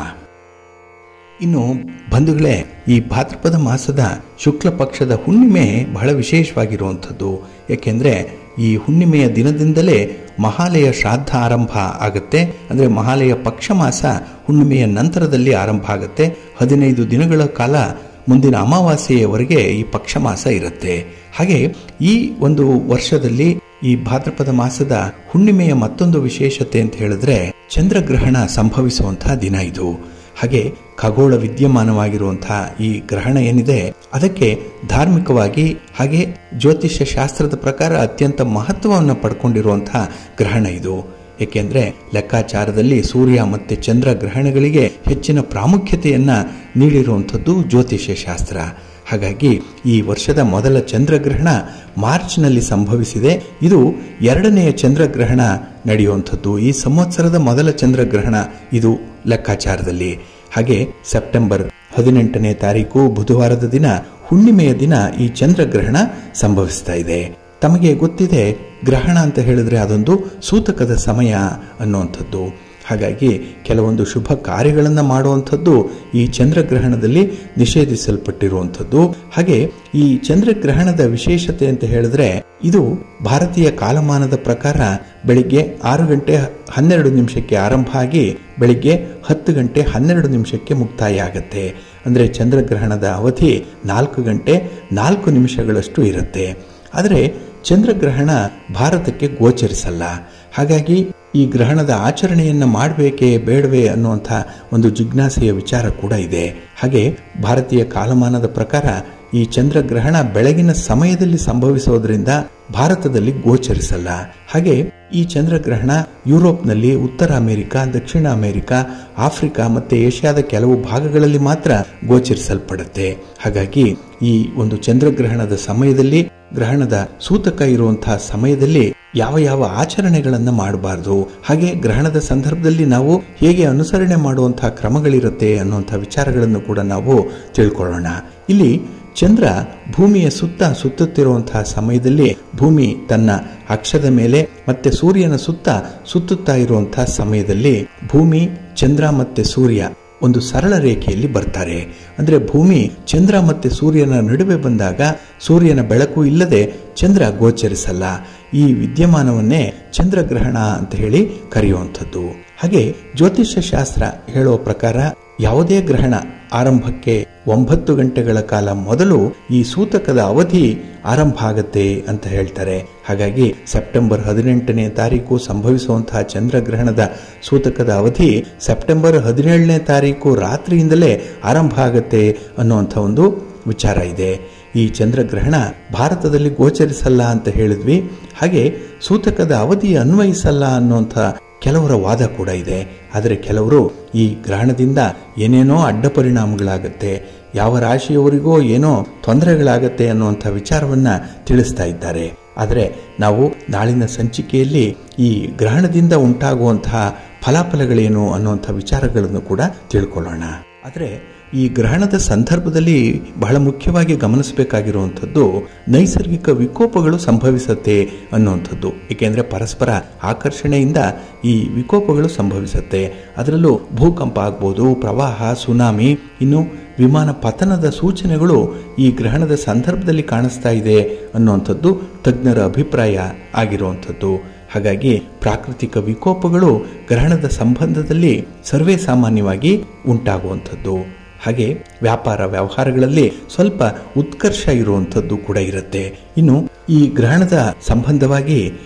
S1: ಇನ್ನು ಬಂಧುಗಳೇ, ಈ ಭಾದ್ರಪದ ಮಾಸದ ಶುಕ್ಲ ಪಕ್ಷದ ಹುಣ್ಣಿಮೆ ಬಹಳ ವಿಶೇಷವಾಗಿರುವಂಥದ್ದು. ಯಾಕೆಂದ್ರೆ ಈ ಹುಣ್ಣಿಮೆಯ ದಿನದಿಂದಲೇ ಮಹಾಲಯ ಶ್ರಾದ್ದ ಆರಂಭ ಆಗುತ್ತೆ. ಅಂದ್ರೆ ಮಹಾಲಯ ಪಕ್ಷ ಮಾಸ ಹುಣ್ಣಿಮೆಯ ನಂತರದಲ್ಲಿ ಆರಂಭ ಆಗುತ್ತೆ. 15 ದಿನಗಳ ಕಾಲ ಮುಂದಿನ ಅಮಾವಾಸ್ಯೆಯವರೆಗೆ ಈ ಪಕ್ಷ ಮಾಸ ಇರುತ್ತೆ. ಹಾಗೆ ಈ ಒಂದು ವರ್ಷದಲ್ಲಿ ಈ ಭಾದ್ರಪದ ಮಾಸದ ಹುಣ್ಣಿಮೆಯ ಮತ್ತೊಂದು ವಿಶೇಷತೆ ಅಂತ ಹೇಳಿದ್ರೆ ಚಂದ್ರಗ್ರಹಣ ಸಂಭವಿಸುವಂತಹ ದಿನ ಇದು. ಹಾಗೆ ಖಗೋಳ ವಿದ್ಯಮಾನವಾಗಿರುವಂತಹ ಈ ಗ್ರಹಣ ಏನಿದೆ ಅದಕ್ಕೆ ಧಾರ್ಮಿಕವಾಗಿ ಹಾಗೆ ಜ್ಯೋತಿಷ್ಯ ಶಾಸ್ತ್ರದ ಪ್ರಕಾರ ಅತ್ಯಂತ ಮಹತ್ವವನ್ನು ಪಡ್ಕೊಂಡಿರುವಂತಹ ಗ್ರಹಣ ಇದು. ಏಕೆಂದರೆ ಲೆಕ್ಕಾಚಾರದಲ್ಲಿ ಸೂರ್ಯ ಮತ್ತು ಚಂದ್ರ ಗ್ರಹಣಗಳಿಗೆ ಹೆಚ್ಚಿನ ಪ್ರಾಮುಖ್ಯತೆಯನ್ನು ನೀಡಿರುವಂಥದ್ದು ಜ್ಯೋತಿಷ್ಯ ಶಾಸ್ತ್ರ. ಹಾಗಾಗಿ ಈ ವರ್ಷದ ಮೊದಲ ಚಂದ್ರಗ್ರಹಣ ಮಾರ್ಚ್ನಲ್ಲಿ ಸಂಭವಿಸಿದೆ. ಇದು ಎರಡನೆಯ ಚಂದ್ರಗ್ರಹಣ ನಡೆಯುವಂಥದ್ದು. ಈ ಸಂವತ್ಸರದ ಮೊದಲ ಚಂದ್ರಗ್ರಹಣ ಇದು ಲೆಕ್ಕಾಚಾರದಲ್ಲಿ. ಹಾಗೆ ಸೆಪ್ಟೆಂಬರ್ 18ನೇ ತಾರೀಕು ಬುಧವಾರದ ದಿನ, ಹುಣ್ಣಿಮೆಯ ದಿನ ಈ ಚಂದ್ರಗ್ರಹಣ ಸಂಭವಿಸ್ತಾ ಇದೆ. ತಮಗೆ ಗೊತ್ತಿದೆ, ಗ್ರಹಣ ಅಂತ ಹೇಳಿದ್ರೆ ಅದೊಂದು ಸೂತಕದ ಸಮಯ ಅನ್ನುವಂಥದ್ದು. ಹಾಗಾಗಿ ಕೆಲವೊಂದು ಶುಭ ಕಾರ್ಯಗಳನ್ನು ಮಾಡುವಂಥದ್ದು ಈ ಚಂದ್ರಗ್ರಹಣದಲ್ಲಿ ನಿಷೇಧಿಸಲ್ಪಟ್ಟಿರುವಂಥದ್ದು. ಹಾಗೆ ಈ ಚಂದ್ರಗ್ರಹಣದ ವಿಶೇಷತೆ ಅಂತ ಹೇಳಿದ್ರೆ, ಇದು ಭಾರತೀಯ ಕಾಲಮಾನದ ಪ್ರಕಾರ ಬೆಳಿಗ್ಗೆ 6:12 ಆರಂಭ ಆಗಿ ಬೆಳಿಗ್ಗೆ 10:12 ಮುಕ್ತಾಯ ಆಗತ್ತೆ. ಅಂದರೆ ಚಂದ್ರಗ್ರಹಣದ ಅವಧಿ 4:04 ಇರುತ್ತೆ. ಆದರೆ ಚಂದ್ರಗ್ರಹಣ ಭಾರತಕ್ಕೆ ಗೋಚರಿಸಲ್ಲ. ಹಾಗಾಗಿ ಈ ಗ್ರಹಣದ ಆಚರಣೆಯನ್ನು ಮಾಡಬೇಕೇ ಬೇಡವೇ ಅನ್ನುವಂಥ ಒಂದು ಜಿಜ್ಞಾಸೆಯ ವಿಚಾರ ಕೂಡ ಇದೆ. ಹಾಗೆ ಭಾರತೀಯ ಕಾಲಮಾನದ ಪ್ರಕಾರ ಈ ಚಂದ್ರಗ್ರಹಣ ಬೆಳಗಿನ ಸಮಯದಲ್ಲಿ ಸಂಭವಿಸೋದ್ರಿಂದ ಭಾರತದಲ್ಲಿ ಗೋಚರಿಸಲ್ಲ. ಹಾಗೆ ಈ ಚಂದ್ರಗ್ರಹಣ ಯುರೋಪ್ನಲ್ಲಿ, ಉತ್ತರ ಅಮೆರಿಕ, ದಕ್ಷಿಣ ಅಮೆರಿಕ, ಆಫ್ರಿಕಾ ಮತ್ತು ಏಷ್ಯಾದ ಕೆಲವು ಭಾಗಗಳಲ್ಲಿ ಮಾತ್ರ ಗೋಚರಿಸಲ್ಪಡುತ್ತೆ. ಹಾಗಾಗಿ ಈ ಒಂದು ಚಂದ್ರಗ್ರಹಣದ ಸಮಯದಲ್ಲಿ, ಗ್ರಹಣದ ಸೂತಕ ಇರುವಂತಹ ಸಮಯದಲ್ಲಿ ಯಾವ ಯಾವ ಆಚರಣೆಗಳನ್ನು ಮಾಡಬಾರ್ದು, ಹಾಗೆ ಗ್ರಹಣದ ಸಂದರ್ಭದಲ್ಲಿ ನಾವು ಹೇಗೆ ಅನುಸರಣೆ ಮಾಡುವಂತಹ ಕ್ರಮಗಳಿರುತ್ತೆ ಅನ್ನುವಂಥ ವಿಚಾರಗಳನ್ನು ಕೂಡ ನಾವು ತಿಳ್ಕೊಳ್ಳೋಣ. ಇಲ್ಲಿ ಚಂದ್ರ ಭೂಮಿಯ ಸುತ್ತ ಸುತ್ತುತ್ತಿರುವಂತಹ ಸಮಯದಲ್ಲಿ ಭೂಮಿ ತನ್ನ ಅಕ್ಷದ ಮೇಲೆ ಮತ್ತೆ ಸೂರ್ಯನ ಸುತ್ತ ಸುತ್ತುತ್ತಾ ಇರುವಂತಹ ಸಮಯದಲ್ಲಿ ಭೂಮಿ, ಚಂದ್ರ ಮತ್ತೆ ಸೂರ್ಯ ಒಂದು ಸರಳ ರೇಖೆಯಲ್ಲಿ ಬರ್ತಾರೆ. ಅಂದರೆ ಭೂಮಿ ಚಂದ್ರ ಮತ್ತೆ ಸೂರ್ಯನ ನಡುವೆ ಬಂದಾಗ ಸೂರ್ಯನ ಬೆಳಕು ಇಲ್ಲದೆ ಚಂದ್ರ ಗೋಚರಿಸಲ್ಲ. ಈ ವಿದ್ಯಮಾನವನ್ನೇ ಚಂದ್ರಗ್ರಹಣ ಅಂತ ಹೇಳಿ ಕರೆಯುವಂಥದ್ದು. ಹಾಗೆ ಜ್ಯೋತಿಷ್ಯ ಶಾಸ್ತ್ರ ಹೇಳುವ ಪ್ರಕಾರ ಯಾವುದೇ ಗ್ರಹಣ ಆರಂಭಕ್ಕೆ 9 ಗಂಟೆಗಳ ಕಾಲ ಮೊದಲು ಈ ಸೂತಕದ ಅವಧಿ ಆರಂಭ ಆಗತ್ತೆ ಅಂತ ಹೇಳ್ತಾರೆ. ಹಾಗಾಗಿ ಸೆಪ್ಟೆಂಬರ್ 18ನೇ ತಾರೀಕು ಸಂಭವಿಸುವಂತಹ ಚಂದ್ರಗ್ರಹಣದ ಸೂತಕದ ಅವಧಿ ಸೆಪ್ಟೆಂಬರ್ 17ನೇ ತಾರೀಕು ರಾತ್ರಿಯಿಂದಲೇ ಆರಂಭ ಆಗತ್ತೆ ಅನ್ನುವಂಥ ಒಂದು ವಿಚಾರ ಇದೆ. ಈ ಚಂದ್ರಗ್ರಹಣ ಭಾರತದಲ್ಲಿ ಗೋಚರಿಸಲ್ಲ ಅಂತ ಹೇಳಿದ್ವಿ. ಹಾಗೆ ಸೂತಕದ ಅವಧಿ ಅನ್ವಯಿಸಲ್ಲ ಅನ್ನುವಂಥ ಕೆಲವರ ವಾದ ಕೂಡ ಇದೆ. ಆದರೆ ಕೆಲವರು ಈ ಗ್ರಹಣದಿಂದ ಏನೇನೋ ಅಡ್ಡ ಪರಿಣಾಮಗಳಾಗತ್ತೆ, ಯಾವ ರಾಶಿಯವರಿಗೋ ಏನೋ ತೊಂದರೆಗಳಾಗತ್ತೆ ಅನ್ನುವಂಥ ವಿಚಾರವನ್ನ ತಿಳಿಸ್ತಾ ಇದ್ದಾರೆ. ಆದರೆ ನಾವು ನಾಳಿನ ಸಂಚಿಕೆಯಲ್ಲಿ ಈ ಗ್ರಹಣದಿಂದ ಉಂಟಾಗುವಂತಹ ಫಲಾಫಲಗಳೇನು ಅನ್ನುವಂಥ ವಿಚಾರಗಳನ್ನು ಕೂಡ ತಿಳ್ಕೊಳ್ಳೋಣ. ಆದರೆ ಈ ಗ್ರಹಣದ ಸಂದರ್ಭದಲ್ಲಿ ಬಹಳ ಮುಖ್ಯವಾಗಿ ಗಮನಿಸಬೇಕಾಗಿರುವಂಥದ್ದು ನೈಸರ್ಗಿಕ ವಿಕೋಪಗಳು ಸಂಭವಿಸುತ್ತೆ ಅನ್ನುವಂಥದ್ದು. ಏಕೆಂದರೆ ಪರಸ್ಪರ ಆಕರ್ಷಣೆಯಿಂದ ಈ ವಿಕೋಪಗಳು ಸಂಭವಿಸುತ್ತೆ. ಅದರಲ್ಲೂ ಭೂಕಂಪ ಆಗ್ಬೋದು, ಪ್ರವಾಹ, ಸುನಾಮಿ, ಇನ್ನು ವಿಮಾನ ಪತನದ ಸೂಚನೆಗಳು ಈ ಗ್ರಹಣದ ಸಂದರ್ಭದಲ್ಲಿ ಕಾಣಿಸ್ತಾ ಇದೆ ಅನ್ನುವಂಥದ್ದು ತಜ್ಞರ ಅಭಿಪ್ರಾಯ ಆಗಿರುವಂಥದ್ದು. ಹಾಗಾಗಿ ಪ್ರಾಕೃತಿಕ ವಿಕೋಪಗಳು ಗ್ರಹಣದ ಸಂಬಂಧದಲ್ಲಿ ಸರ್ವೇ ಸಾಮಾನ್ಯವಾಗಿ ಉಂಟಾಗುವಂಥದ್ದು. ಹಾಗೆ ವ್ಯಾಪಾರ ವ್ಯವಹಾರಗಳಲ್ಲಿ ಸ್ವಲ್ಪ ಉತ್ಕರ್ಷ ಇರುವಂಥದ್ದು ಕೂಡ ಇರುತ್ತೆ. ಇನ್ನು ಈ ಗ್ರಹಣದ ಸಂಬಂಧವಾಗಿ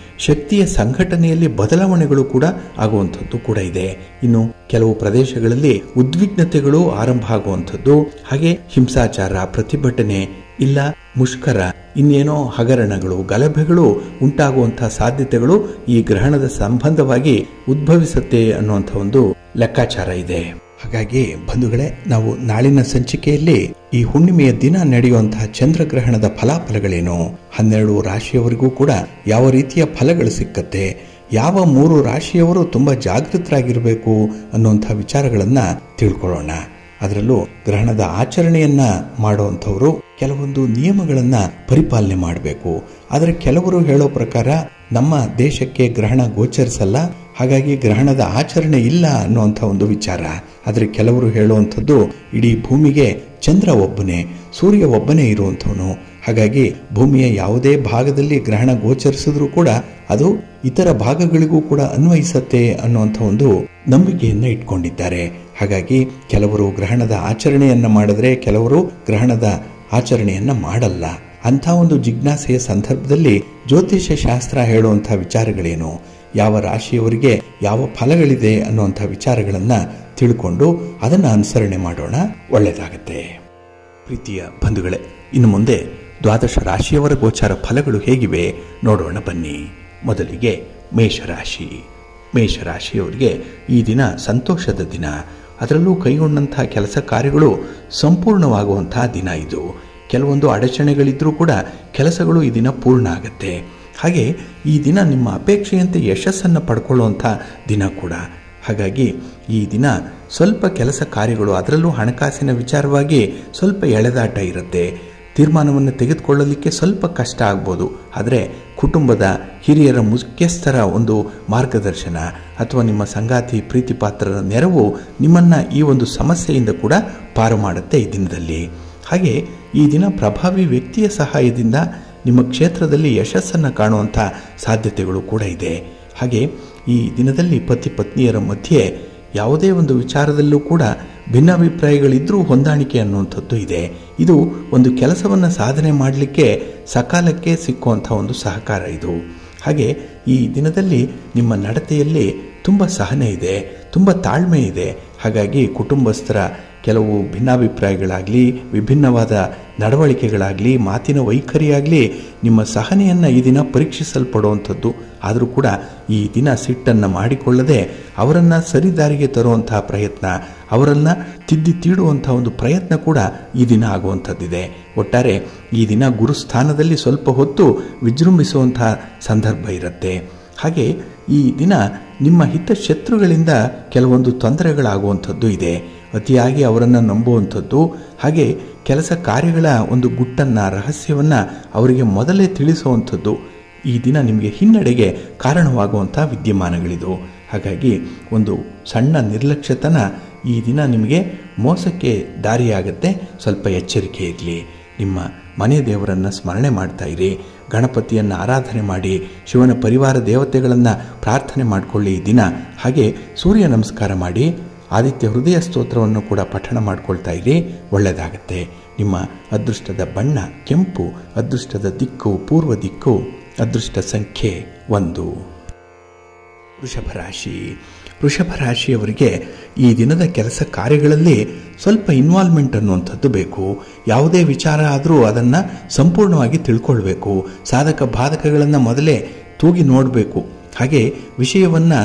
S1: ಶಕ್ತಿಯ ಸಂಘಟನೆಯಲ್ಲಿ ಬದಲಾವಣೆಗಳು ಕೂಡ ಆಗುವಂಥದ್ದು ಕೂಡ ಇದೆ. ಇನ್ನು ಕೆಲವು ಪ್ರದೇಶಗಳಲ್ಲಿ ಉದ್ವಿಗ್ನತೆಗಳು ಆರಂಭ ಆಗುವಂಥದ್ದು, ಹಾಗೆ ಹಿಂಸಾಚಾರ, ಪ್ರತಿಭಟನೆ, ಇಲ್ಲ ಮುಷ್ಕರ, ಇನ್ನೇನೋ ಹಗರಣಗಳು, ಗಲಭೆಗಳು ಉಂಟಾಗುವಂತಹ ಸಾಧ್ಯತೆಗಳು ಈ ಗ್ರಹಣದ ಸಂಬಂಧವಾಗಿ ಉದ್ಭವಿಸುತ್ತೆ ಅನ್ನುವಂಥ ಒಂದು ಲೆಕ್ಕಾಚಾರ ಇದೆ. ಹಾಗಾಗಿ ಬಂಧುಗಳೇ, ನಾವು ನಾಳಿನ ಸಂಚಿಕೆಯಲ್ಲಿ ಈ ಹುಣ್ಣಿಮೆಯ ದಿನ ನಡೆಯುವಂತಹ ಚಂದ್ರಗ್ರಹಣದ ಫಲಾಫಲಗಳೇನು, 12 ರಾಶಿಯವರಿಗೂ ಕೂಡ ಯಾವ ರೀತಿಯ ಫಲಗಳು ಸಿಕ್ಕತ್ತೆ, ಯಾವ 3 ರಾಶಿಯವರು ತುಂಬಾ ಜಾಗೃತರಾಗಿರಬೇಕು ಅನ್ನುವಂಥ ವಿಚಾರಗಳನ್ನ ತಿಳ್ಕೊಳ್ಳೋಣ. ಅದರಲ್ಲೂ ಗ್ರಹಣದ ಆಚರಣೆಯನ್ನ ಮಾಡುವಂಥವರು ಕೆಲವೊಂದು ನಿಯಮಗಳನ್ನ ಪರಿಪಾಲನೆ ಮಾಡಬೇಕು. ಆದರೆ ಕೆಲವರು ಹೇಳೋ ಪ್ರಕಾರ ನಮ್ಮ ದೇಶಕ್ಕೆ ಗ್ರಹಣ ಗೋಚರಿಸಲ್ಲ, ಹಾಗಾಗಿ ಗ್ರಹಣದ ಆಚರಣೆ ಇಲ್ಲ ಅನ್ನುವಂಥ ಒಂದು ವಿಚಾರ. ಆದರೆ ಕೆಲವರು ಹೇಳುವಂಥದ್ದು ಇಡೀ ಭೂಮಿಗೆ ಚಂದ್ರ ಒಬ್ಬನೇ, ಸೂರ್ಯ ಒಬ್ಬನೇ ಇರುವಂಥವನು, ಹಾಗಾಗಿ ಭೂಮಿಯ ಯಾವುದೇ ಭಾಗದಲ್ಲಿ ಗ್ರಹಣ ಗೋಚರಿಸಿದ್ರೂ ಕೂಡ ಅದು ಇತರ ಭಾಗಗಳಿಗೂ ಕೂಡ ಅನ್ವಯಿಸತ್ತೆ ಅನ್ನುವಂಥ ಒಂದು ನಂಬಿಕೆಯನ್ನ ಇಟ್ಕೊಂಡಿದ್ದಾರೆ. ಹಾಗಾಗಿ ಕೆಲವರು ಗ್ರಹಣದ ಆಚರಣೆಯನ್ನ ಮಾಡಿದ್ರೆ ಕೆಲವರು ಗ್ರಹಣದ ಆಚರಣೆಯನ್ನ ಮಾಡಲ್ಲ. ಅಂಥ ಒಂದು ಜಿಜ್ಞಾಸೆಯ ಸಂದರ್ಭದಲ್ಲಿ ಜ್ಯೋತಿಷ್ಯ ಶಾಸ್ತ್ರ ಹೇಳುವಂಥ ವಿಚಾರಗಳೇನು, ಯಾವ ರಾಶಿಯವರಿಗೆ ಯಾವ ಫಲಗಳಿದೆ ಅನ್ನುವಂಥ ವಿಚಾರಗಳನ್ನ ತಿಳ್ಕೊಂಡು ಅದನ್ನು ಅನುಸರಣೆ ಮಾಡೋಣ, ಒಳ್ಳೆಯದಾಗತ್ತೆ. ಪ್ರೀತಿಯ ಬಂಧುಗಳೇ, ಇನ್ನು ಮುಂದೆ 12 ರಾಶಿಯವರ ಗೋಚಾರ ಫಲಗಳು ಹೇಗಿವೆ ನೋಡೋಣ ಬನ್ನಿ. ಮೊದಲಿಗೆ ಮೇಷರಾಶಿ. ಮೇಷರಾಶಿಯವರಿಗೆ ಈ ದಿನ ಸಂತೋಷದ ದಿನ. ಅದರಲ್ಲೂ ಕೈಗೊಂಡಂತಹ ಕೆಲಸ ಕಾರ್ಯಗಳು ಸಂಪೂರ್ಣವಾಗುವಂತಹ ದಿನ ಇದು. ಕೆಲವೊಂದು ಅಡಚಣೆಗಳಿದ್ರೂ ಕೂಡ ಕೆಲಸಗಳು ಈ ದಿನ ಪೂರ್ಣ ಆಗುತ್ತೆ. ಹಾಗೆ ಈ ದಿನ ನಿಮ್ಮ ಅಪೇಕ್ಷೆಯಂತೆ ಯಶಸ್ಸನ್ನು ಪಡ್ಕೊಳ್ಳುವಂಥ ದಿನ ಕೂಡ. ಹಾಗಾಗಿ ಈ ದಿನ ಸ್ವಲ್ಪ ಕೆಲಸ ಕಾರ್ಯಗಳು, ಅದರಲ್ಲೂ ಹಣಕಾಸಿನ ವಿಚಾರವಾಗಿ ಸ್ವಲ್ಪ ಎಳೆದಾಟ ಇರುತ್ತೆ. ತೀರ್ಮಾನವನ್ನು ತೆಗೆದುಕೊಳ್ಳಲಿಕ್ಕೆ ಸ್ವಲ್ಪ ಕಷ್ಟ ಆಗ್ಬೋದು. ಆದರೆ ಕುಟುಂಬದ ಹಿರಿಯರ ಮುಖ್ಯಸ್ಥರ ಒಂದು ಮಾರ್ಗದರ್ಶನ ಅಥವಾ ನಿಮ್ಮ ಸಂಗಾತಿ ಪ್ರೀತಿಪಾತ್ರರ ನೆರವು ನಿಮ್ಮನ್ನು ಈ ಒಂದು ಸಮಸ್ಯೆಯಿಂದ ಕೂಡ ಪಾರು ಮಾಡುತ್ತೆ ಈ ದಿನದಲ್ಲಿ. ಹಾಗೆ ಈ ದಿನ ಪ್ರಭಾವಿ ವ್ಯಕ್ತಿಯ ಸಹಾಯದಿಂದ ನಿಮ್ಮ ಕ್ಷೇತ್ರದಲ್ಲಿ ಯಶಸ್ಸನ್ನು ಕಾಣುವಂಥ ಸಾಧ್ಯತೆಗಳು ಕೂಡ ಇದೆ. ಹಾಗೆ ಈ ದಿನದಲ್ಲಿ ಪತಿ ಪತ್ನಿಯರ ಮಧ್ಯೆ ಯಾವುದೇ ಒಂದು ವಿಚಾರದಲ್ಲೂ ಕೂಡ ಭಿನ್ನಾಭಿಪ್ರಾಯಗಳಿದ್ದರೂ ಹೊಂದಾಣಿಕೆ ಅನ್ನುವಂಥದ್ದು ಇದೆ. ಇದು ಒಂದು ಕೆಲಸವನ್ನು ಸಾಧನೆ ಮಾಡಲಿಕ್ಕೆ ಸಕಾಲಕ್ಕೆ ಸಿಕ್ಕುವಂಥ ಒಂದು ಸಹಕಾರ ಇದು. ಹಾಗೆ ಈ ದಿನದಲ್ಲಿ ನಿಮ್ಮ ನಡತೆಯಲ್ಲಿ ತುಂಬ ಸಹನೆ ಇದೆ, ತುಂಬ ತಾಳ್ಮೆ ಇದೆ. ಹಾಗಾಗಿ ಕುಟುಂಬಸ್ಥರ ಕೆಲವು ಭಿನ್ನಾಭಿಪ್ರಾಯಗಳಾಗಲಿ, ವಿಭಿನ್ನವಾದ ನಡವಳಿಕೆಗಳಾಗಲಿ, ಮಾತಿನ ವೈಖರಿಯಾಗಲಿ ನಿಮ್ಮ ಸಹನೆಯನ್ನು ಈ ದಿನ ಪರೀಕ್ಷಿಸಲ್ಪಡುವಂಥದ್ದು. ಆದರೂ ಕೂಡ ಈ ದಿನ ಸಿಟ್ಟನ್ನು ಮಾಡಿಕೊಳ್ಳದೆ ಅವರನ್ನು ಸರಿದಾರಿಗೆ ತರುವಂತಹ ಪ್ರಯತ್ನ, ಅವರನ್ನು ತೀಡುವಂಥ ಒಂದು ಪ್ರಯತ್ನ ಕೂಡ ಈ ದಿನ ಆಗುವಂಥದ್ದಿದೆ. ಒಟ್ಟಾರೆ ಈ ದಿನ ಗುರುಸ್ಥಾನದಲ್ಲಿ ಸ್ವಲ್ಪ ಹೊತ್ತು ವಿಜೃಂಭಿಸುವಂತಹ ಸಂದರ್ಭ ಇರುತ್ತೆ. ಹಾಗೆ ಈ ದಿನ ನಿಮ್ಮ ಹಿತಶತ್ರುಗಳಿಂದ ಕೆಲವೊಂದು ತೊಂದರೆಗಳಾಗುವಂಥದ್ದು ಇದೆ. ಅತಿಯಾಗಿ ಅವರನ್ನು ನಂಬುವಂಥದ್ದು, ಹಾಗೆ ಕೆಲಸ ಕಾರ್ಯಗಳ ಒಂದು ಗುಟ್ಟನ್ನು, ರಹಸ್ಯವನ್ನು ಅವರಿಗೆ ಮೊದಲೇ ತಿಳಿಸುವಂಥದ್ದು ಈ ದಿನ ನಿಮಗೆ ಹಿನ್ನಡೆಗೆ ಕಾರಣವಾಗುವಂಥ ವಿದ್ಯಮಾನಗಳಿದು. ಹಾಗಾಗಿ ಒಂದು ಸಣ್ಣ ನಿರ್ಲಕ್ಷ್ಯತನ ಈ ದಿನ ನಿಮಗೆ ಮೋಸಕ್ಕೆ ದಾರಿಯಾಗುತ್ತೆ. ಸ್ವಲ್ಪ ಎಚ್ಚರಿಕೆ ಇರಲಿ. ನಿಮ್ಮ ಮನೆ ದೇವರನ್ನು ಸ್ಮರಣೆ ಮಾಡ್ತಾ ಇರಿ. ಗಣಪತಿಯನ್ನು ಆರಾಧನೆ ಮಾಡಿ, ಶಿವನ ಪರಿವಾರ ದೇವತೆಗಳನ್ನು ಪ್ರಾರ್ಥನೆ ಮಾಡಿಕೊಳ್ಳಿ ಈ ದಿನ. ಹಾಗೆ ಸೂರ್ಯ ನಮಸ್ಕಾರ ಮಾಡಿ, ಆದಿತ್ಯ ಹೃದಯ ಸ್ತೋತ್ರವನ್ನು ಕೂಡ ಪಠಣ ಮಾಡ್ಕೊಳ್ತಾ ಇರಿ. ಒಳ್ಳೆಯದಾಗತ್ತೆ. ನಿಮ್ಮ ಅದೃಷ್ಟದ ಬಣ್ಣ ಕೆಂಪು, ಅದೃಷ್ಟದ ದಿಕ್ಕು ಪೂರ್ವ ದಿಕ್ಕು, ಅದೃಷ್ಟ ಸಂಖ್ಯೆ 1. ವೃಷಭ ರಾಶಿ. ವೃಷಭ ರಾಶಿಯವರಿಗೆ ಈ ದಿನದ ಕೆಲಸ ಕಾರ್ಯಗಳಲ್ಲಿ ಸ್ವಲ್ಪ ಇನ್ವಾಲ್ವ್ಮೆಂಟ್ ಅನ್ನುವಂಥದ್ದು ಬೇಕು. ಯಾವುದೇ ವಿಚಾರ ಆದರೂ ಅದನ್ನು ಸಂಪೂರ್ಣವಾಗಿ ತಿಳ್ಕೊಳ್ಬೇಕು. ಸಾಧಕ ಬಾಧಕಗಳನ್ನು ಮೊದಲೇ ತೂಗಿ ನೋಡಬೇಕು. ಹಾಗೆ ವಿಷಯವನ್ನು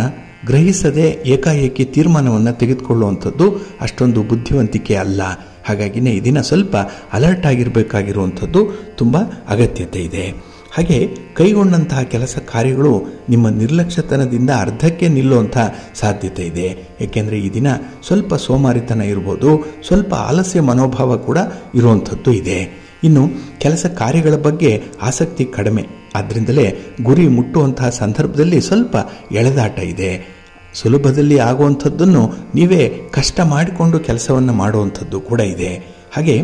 S1: ಗ್ರಹಿಸದೆ ಏಕಾಏಕಿ ತೀರ್ಮಾನವನ್ನು ತೆಗೆದುಕೊಳ್ಳುವಂಥದ್ದು ಅಷ್ಟೊಂದು ಬುದ್ಧಿವಂತಿಕೆ ಅಲ್ಲ. ಹಾಗಾಗಿನೇ ಈ ದಿನ ಸ್ವಲ್ಪ ಅಲರ್ಟ್ ಆಗಿರಬೇಕಾಗಿರುವಂಥದ್ದು ತುಂಬ ಅಗತ್ಯತೆ ಇದೆ. ಹಾಗೆ ಕೈಗೊಂಡಂತಹ ಕೆಲಸ ಕಾರ್ಯಗಳು ನಿಮ್ಮ ನಿರ್ಲಕ್ಷ್ಯತನದಿಂದ ಅರ್ಧಕ್ಕೆ ನಿಲ್ಲುವಂಥ ಸಾಧ್ಯತೆ ಇದೆ. ಏಕೆಂದರೆ ಈ ದಿನ ಸ್ವಲ್ಪ ಸೋಮಾರಿತನ ಇರ್ಬೋದು, ಸ್ವಲ್ಪ ಆಲಸ್ಯ ಮನೋಭಾವ ಕೂಡ ಇರುವಂಥದ್ದು ಇದೆ. ಇನ್ನು ಕೆಲಸ ಕಾರ್ಯಗಳ ಬಗ್ಗೆ ಆಸಕ್ತಿ ಕಡಿಮೆ. ಆದ್ದರಿಂದಲೇ ಗುರಿ ಮುಟ್ಟುವಂತಹ ಸಂದರ್ಭದಲ್ಲಿ ಸ್ವಲ್ಪ ಎಳೆದಾಟ ಇದೆ. ಸುಲಭದಲ್ಲಿ ಆಗುವಂಥದ್ದನ್ನು ನೀವೇ ಕಷ್ಟ ಮಾಡಿಕೊಂಡು ಕೆಲಸವನ್ನು ಮಾಡುವಂಥದ್ದು ಕೂಡ ಇದೆ. ಹಾಗೆ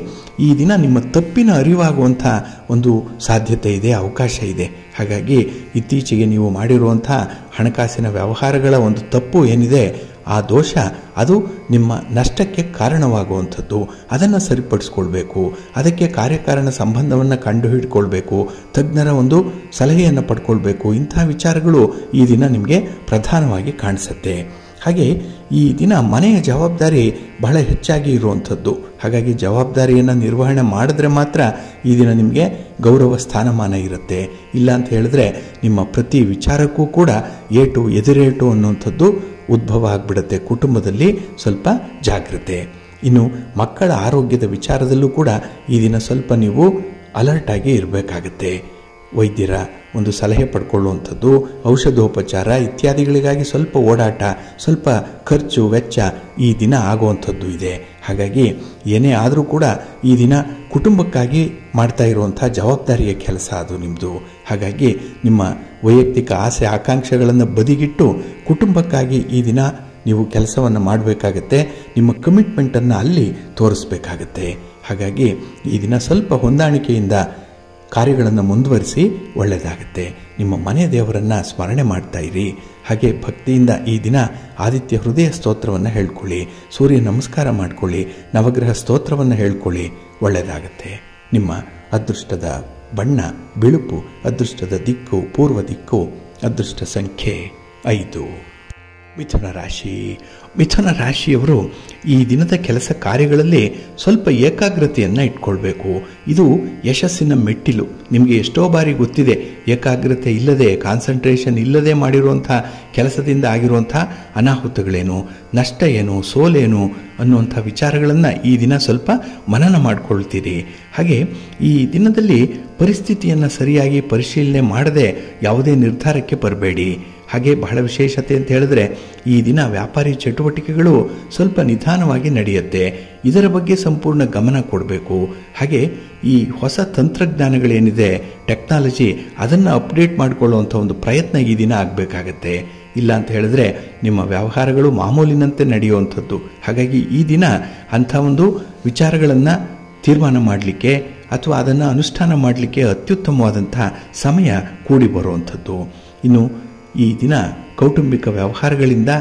S1: ಈ ದಿನ ನಿಮ್ಮ ತಪ್ಪಿನ ಅರಿವಾಗುವಂಥ ಒಂದು ಸಾಧ್ಯತೆ ಇದೆ, ಅವಕಾಶ ಇದೆ. ಹಾಗಾಗಿ ಇತ್ತೀಚೆಗೆ ನೀವು ಮಾಡಿರುವಂಥ ಹಣಕಾಸಿನ ವ್ಯವಹಾರಗಳ ಒಂದು ತಪ್ಪು ಏನಿದೆ, ಆ ದೋಷ ಅದು ನಿಮ್ಮ ನಷ್ಟಕ್ಕೆ ಕಾರಣವಾಗುವಂಥದ್ದು. ಅದನ್ನು ಸರಿಪಡಿಸ್ಕೊಳ್ಬೇಕು. ಅದಕ್ಕೆ ಕಾರ್ಯಕಾರಣ ಸಂಬಂಧವನ್ನು ಕಂಡುಹಿಡ್ಕೊಳ್ಬೇಕು. ತಜ್ಞರ ಒಂದು ಸಲಹೆಯನ್ನು ಪಡ್ಕೊಳ್ಬೇಕು. ಇಂಥ ವಿಚಾರಗಳು ಈ ದಿನ ನಿಮಗೆ ಪ್ರಧಾನವಾಗಿ ಕಾಣಿಸುತ್ತೆ. ಹಾಗೆ ಈ ದಿನ ಮನೆಯ ಜವಾಬ್ದಾರಿ ಬಹಳ ಹೆಚ್ಚಾಗಿ ಇರುವಂಥದ್ದು. ಹಾಗಾಗಿ ಜವಾಬ್ದಾರಿಯನ್ನು ನಿರ್ವಹಣೆ ಮಾಡಿದ್ರೆ ಮಾತ್ರ ಈ ದಿನ ನಿಮಗೆ ಗೌರವ ಸ್ಥಾನಮಾನ ಇರುತ್ತೆ. ಇಲ್ಲ ಅಂತ ಹೇಳಿದ್ರೆ ನಿಮ್ಮ ಪ್ರತಿ ವಿಚಾರಕ್ಕೂ ಕೂಡ ಎದುರೇಟು ಅನ್ನುವಂಥದ್ದು ಉದ್ಭವ ಆಗಿಬಿಡುತ್ತೆ. ಕುಟುಂಬದಲ್ಲಿ ಸ್ವಲ್ಪ ಜಾಗ್ರತೆ. ಇನ್ನು ಮಕ್ಕಳ ಆರೋಗ್ಯದ ವಿಚಾರದಲ್ಲೂ ಕೂಡ ಈ ದಿನ ಸ್ವಲ್ಪ ನೀವು ಅಲರ್ಟ್ ಆಗಿ ಇರಬೇಕಾಗತ್ತೆ. ವೈದ್ಯರ ಒಂದು ಸಲಹೆ ಪಡ್ಕೊಳ್ಳುವಂಥದ್ದು, ಔಷಧೋಪಚಾರ ಇತ್ಯಾದಿಗಳಿಗಾಗಿ ಸ್ವಲ್ಪ ಓಡಾಟ, ಸ್ವಲ್ಪ ಖರ್ಚು ವೆಚ್ಚ ಈ ದಿನ ಆಗುವಂಥದ್ದು ಇದೆ. ಹಾಗಾಗಿ ಏನೇ ಆದರೂ ಕೂಡ ಈ ದಿನ ಕುಟುಂಬಕ್ಕಾಗಿ ಮಾಡ್ತಾ ಇರುವಂಥ ಜವಾಬ್ದಾರಿಯ ಕೆಲಸ ಅದು ನಿಮ್ಮದು. ಹಾಗಾಗಿ ನಿಮ್ಮ ವೈಯಕ್ತಿಕ ಆಸೆ ಆಕಾಂಕ್ಷೆಗಳನ್ನು ಬದಿಗಿಟ್ಟು ಕುಟುಂಬಕ್ಕಾಗಿ ಈ ದಿನ ನೀವು ಕೆಲಸವನ್ನು ಮಾಡಬೇಕಾಗತ್ತೆ. ನಿಮ್ಮ ಕಮಿಟ್ಮೆಂಟನ್ನು ಅಲ್ಲಿ ತೋರಿಸ್ಬೇಕಾಗತ್ತೆ. ಹಾಗಾಗಿ ಈ ದಿನ ಸ್ವಲ್ಪ ಹೊಂದಾಣಿಕೆಯಿಂದ ಕಾರ್ಯಗಳನ್ನು ಮುಂದುವರಿಸಿ ಒಳ್ಳೆಯದಾಗುತ್ತೆ. ನಿಮ್ಮ ಮನೆ ದೇವರನ್ನು ಸ್ಮರಣೆ ಮಾಡ್ತಾ ಇರಿ. ಹಾಗೆ ಭಕ್ತಿಯಿಂದ ಈ ದಿನ ಆದಿತ್ಯ ಹೃದಯ ಸ್ತೋತ್ರವನ್ನು ಹೇಳ್ಕೊಳ್ಳಿ, ಸೂರ್ಯ ನಮಸ್ಕಾರ ಮಾಡಿಕೊಳ್ಳಿ, ನವಗ್ರಹ ಸ್ತೋತ್ರವನ್ನು ಹೇಳ್ಕೊಳ್ಳಿ. ಒಳ್ಳೆಯದಾಗುತ್ತೆ. ನಿಮ್ಮ ಅದೃಷ್ಟದ ಬಣ್ಣ ಬಿಳುಪು, ಅದೃಷ್ಟದ ದಿಕ್ಕು ಪೂರ್ವ ದಿಕ್ಕು, ಅದೃಷ್ಟ ಸಂಖ್ಯೆ 5. ಮಿಥುನ ರಾಶಿ. ಮಿಥುನ ರಾಶಿಯವರು ಈ ದಿನದ ಕೆಲಸ ಕಾರ್ಯಗಳಲ್ಲಿ ಸ್ವಲ್ಪ ಏಕಾಗ್ರತೆಯನ್ನು ಇಟ್ಕೊಳ್ಬೇಕು. ಇದು ಯಶಸ್ಸಿನ ಮೆಟ್ಟಿಲು. ನಿಮಗೆ ಎಷ್ಟೋ ಬಾರಿ ಗೊತ್ತಿದೆ, ಏಕಾಗ್ರತೆ ಇಲ್ಲದೆ, ಕಾನ್ಸಂಟ್ರೇಷನ್ ಇಲ್ಲದೆ ಮಾಡಿರುವಂಥ ಕೆಲಸದಿಂದ ಆಗಿರುವಂಥ ಅನಾಹುತಗಳೇನು, ನಷ್ಟ ಏನು, ಸೋಲೇನು ಅನ್ನುವಂಥ ವಿಚಾರಗಳನ್ನು ಈ ದಿನ ಸ್ವಲ್ಪ ಮನನ ಮಾಡಿಕೊಳ್ತೀರಿ. ಹಾಗೆ ಈ ದಿನದಲ್ಲಿ ಪರಿಸ್ಥಿತಿಯನ್ನು ಸರಿಯಾಗಿ ಪರಿಶೀಲನೆ ಮಾಡದೆ ಯಾವುದೇ ನಿರ್ಧಾರಕ್ಕೆ ಬರಬೇಡಿ. ಹಾಗೆ ಬಹಳ ವಿಶೇಷತೆ ಅಂತ ಹೇಳಿದ್ರೆ, ಈ ದಿನ ವ್ಯಾಪಾರಿ ಚಟುವಟಿಕೆಗಳು ಸ್ವಲ್ಪ ನಿಧಾನವಾಗಿ ನಡೆಯುತ್ತೆ. ಇದರ ಬಗ್ಗೆ ಸಂಪೂರ್ಣ ಗಮನ ಕೊಡಬೇಕು. ಹಾಗೆ ಈ ಹೊಸ ತಂತ್ರಜ್ಞಾನಗಳೇನಿದೆ, ಟೆಕ್ನಾಲಜಿ, ಅದನ್ನು ಅಪ್ಡೇಟ್ ಮಾಡಿಕೊಳ್ಳುವಂಥ ಒಂದು ಪ್ರಯತ್ನ ಈ ದಿನ ಆಗಬೇಕಾಗತ್ತೆ. ಇಲ್ಲ ಅಂತ ಹೇಳಿದ್ರೆ ನಿಮ್ಮ ವ್ಯವಹಾರಗಳು ಮಾಮೂಲಿನಂತೆ ನಡೆಯುವಂಥದ್ದು. ಹಾಗಾಗಿ ಈ ದಿನ ಅಂಥ ಒಂದು ವಿಚಾರಗಳನ್ನು ತೀರ್ಮಾನ ಮಾಡಲಿಕ್ಕೆ ಅಥವಾ ಅದನ್ನು ಅನುಷ್ಠಾನ ಮಾಡಲಿಕ್ಕೆ ಅತ್ಯುತ್ತಮವಾದಂಥ ಸಮಯ ಕೂಡಿ ಬರುವಂಥದ್ದು. ಇನ್ನು ಈ ದಿನ ಕೌಟುಂಬಿಕ ವ್ಯವಹಾರಗಳಿಂದ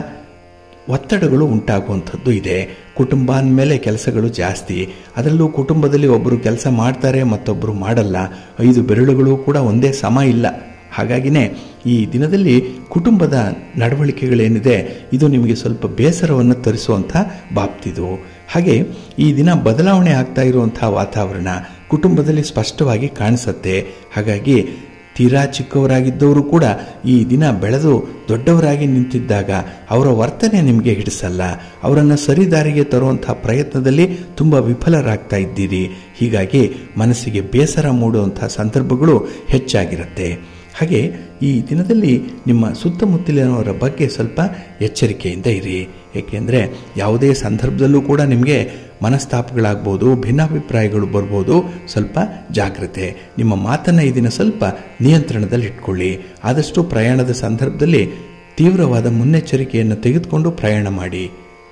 S1: ಒತ್ತಡಗಳು ಉಂಟಾಗುವಂಥದ್ದು ಇದೆ. ಕುಟುಂಬ ಅಂದಮೇಲೆ ಕೆಲಸಗಳು ಜಾಸ್ತಿ. ಅದರಲ್ಲೂ ಕುಟುಂಬದಲ್ಲಿ ಒಬ್ಬರು ಕೆಲಸ ಮಾಡ್ತಾರೆ, ಮತ್ತೊಬ್ಬರು ಮಾಡಲ್ಲ. 5 ಬೆರಳುಗಳು ಕೂಡ ಒಂದೇ ಸಮ ಇಲ್ಲ. ಹಾಗಾಗಿನೇ ಈ ದಿನದಲ್ಲಿ ಕುಟುಂಬದ ನಡವಳಿಕೆಗಳೇನಿದೆ, ಇದು ನಿಮಗೆ ಸ್ವಲ್ಪ ಬೇಸರವನ್ನು ತರಿಸುವಂಥ ಬಾಪ್ತಿದು. ಹಾಗೆ ಈ ದಿನ ಬದಲಾವಣೆ ಆಗ್ತಾ ಇರುವಂಥ ವಾತಾವರಣ ಕುಟುಂಬದಲ್ಲಿ ಸ್ಪಷ್ಟವಾಗಿ ಕಾಣಿಸುತ್ತೆ. ಹಾಗಾಗಿ ತೀರಾ ಚಿಕ್ಕವರಾಗಿದ್ದವರು ಕೂಡ ಈ ದಿನ ಬೆಳೆದು ದೊಡ್ಡವರಾಗಿ ನಿಂತಿದ್ದಾಗ ಅವರ ವರ್ತನೆ ನಿಮಗೆ ಹಿಡಿಸಲ್ಲ. ಅವರನ್ನು ಸರಿದಾರಿಗೆ ತರುವಂಥ ಪ್ರಯತ್ನದಲ್ಲಿ ತುಂಬ ವಿಫಲರಾಗ್ತಾ ಇದ್ದೀರಿ. ಹೀಗಾಗಿ ಮನಸ್ಸಿಗೆ ಬೇಸರ ಮೂಡುವಂಥ ಸಂದರ್ಭಗಳು ಹೆಚ್ಚಾಗಿರುತ್ತೆ. ಹಾಗೆ ಈ ದಿನದಲ್ಲಿ ನಿಮ್ಮ ಸುತ್ತಮುತ್ತಲಿನವರ ಬಗ್ಗೆ ಸ್ವಲ್ಪ ಎಚ್ಚರಿಕೆಯಿಂದ ಇರಿ. ಏಕೆಂದರೆ ಯಾವುದೇ ಸಂದರ್ಭದಲ್ಲೂ ಕೂಡ ನಿಮಗೆ ಮನಸ್ತಾಪಗಳಾಗ್ಬೋದು, ಭಿನ್ನಾಭಿಪ್ರಾಯಗಳು ಬರ್ಬೋದು. ಸ್ವಲ್ಪ ಜಾಗ್ರತೆ. ನಿಮ್ಮ ಮಾತನ್ನು ಈ ದಿನ ಸ್ವಲ್ಪ ನಿಯಂತ್ರಣದಲ್ಲಿ ಇಟ್ಕೊಳ್ಳಿ. ಆದಷ್ಟು ಪ್ರಯಾಣದ ಸಂದರ್ಭದಲ್ಲಿ ತೀವ್ರವಾದ ಮುನ್ನೆಚ್ಚರಿಕೆಯನ್ನು ತೆಗೆದುಕೊಂಡು ಪ್ರಯಾಣ ಮಾಡಿ.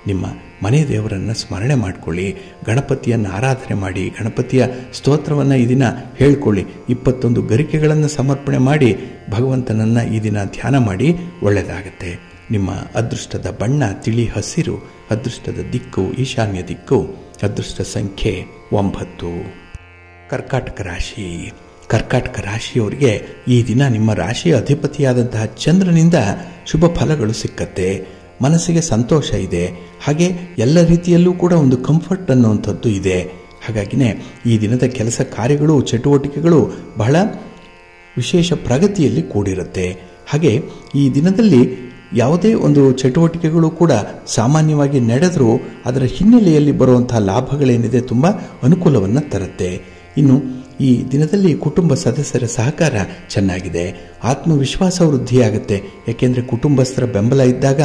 S1: ನಿಮ್ಮ ಮನೆ ದೇವರನ್ನು ಸ್ಮರಣೆ ಮಾಡಿಕೊಳ್ಳಿ. ಗಣಪತಿಯನ್ನು ಆರಾಧನೆ ಮಾಡಿ. ಗಣಪತಿಯ ಸ್ತೋತ್ರವನ್ನು ಈ ದಿನ ಹೇಳ್ಕೊಳ್ಳಿ. 21 ಗರಿಕೆಗಳನ್ನು ಸಮರ್ಪಣೆ ಮಾಡಿ ಭಗವಂತನನ್ನು ಈ ದಿನ ಧ್ಯಾನ ಮಾಡಿ. ಒಳ್ಳೆಯದಾಗತ್ತೆ. ನಿಮ್ಮ ಅದೃಷ್ಟದ ಬಣ್ಣ ತಿಳಿ ಹಸಿರು. ಅದೃಷ್ಟದ ದಿಕ್ಕು ಈಶಾನ್ಯ ದಿಕ್ಕು. ಅದೃಷ್ಟ ಸಂಖ್ಯೆ 9. ಕರ್ಕಾಟಕ ರಾಶಿ. ಕರ್ಕಾಟಕ ರಾಶಿಯವರಿಗೆ ಈ ದಿನ ನಿಮ್ಮ ರಾಶಿಯ ಅಧಿಪತಿಯಾದಂತಹ ಚಂದ್ರನಿಂದ ಶುಭ ಫಲಗಳು ಸಿಕ್ಕತ್ತೆ. ಮನಸ್ಸಿಗೆ ಸಂತೋಷ ಇದೆ. ಹಾಗೆ ಎಲ್ಲ ರೀತಿಯಲ್ಲೂ ಕೂಡ ಒಂದು ಕಂಫರ್ಟ್ ಅನ್ನುವಂಥದ್ದು ಇದೆ. ಹಾಗಾಗಿನೇ ಈ ದಿನದ ಕೆಲಸ ಕಾರ್ಯಗಳು, ಚಟುವಟಿಕೆಗಳು ಬಹಳ ವಿಶೇಷ ಪ್ರಗತಿಯಲ್ಲಿ ಕೂಡಿರುತ್ತೆ. ಹಾಗೆ ಈ ದಿನದಲ್ಲಿ ಯಾವುದೇ ಒಂದು ಚಟುವಟಿಕೆಗಳು ಕೂಡ ಸಾಮಾನ್ಯವಾಗಿ ನಡೆದರೂ ಅದರ ಹಿನ್ನೆಲೆಯಲ್ಲಿ ಬರುವಂಥ ಲಾಭಗಳೇನಿದೆ ತುಂಬ ಅನುಕೂಲವನ್ನು ತರುತ್ತೆ. ಇನ್ನು ಈ ದಿನದಲ್ಲಿ ಕುಟುಂಬ ಸದಸ್ಯರ ಸಹಕಾರ ಚೆನ್ನಾಗಿದೆ. ಆತ್ಮವಿಶ್ವಾಸ ವೃದ್ಧಿಯಾಗುತ್ತೆ. ಯಾಕೆಂದರೆ ಕುಟುಂಬಸ್ಥರ ಬೆಂಬಲ ಇದ್ದಾಗ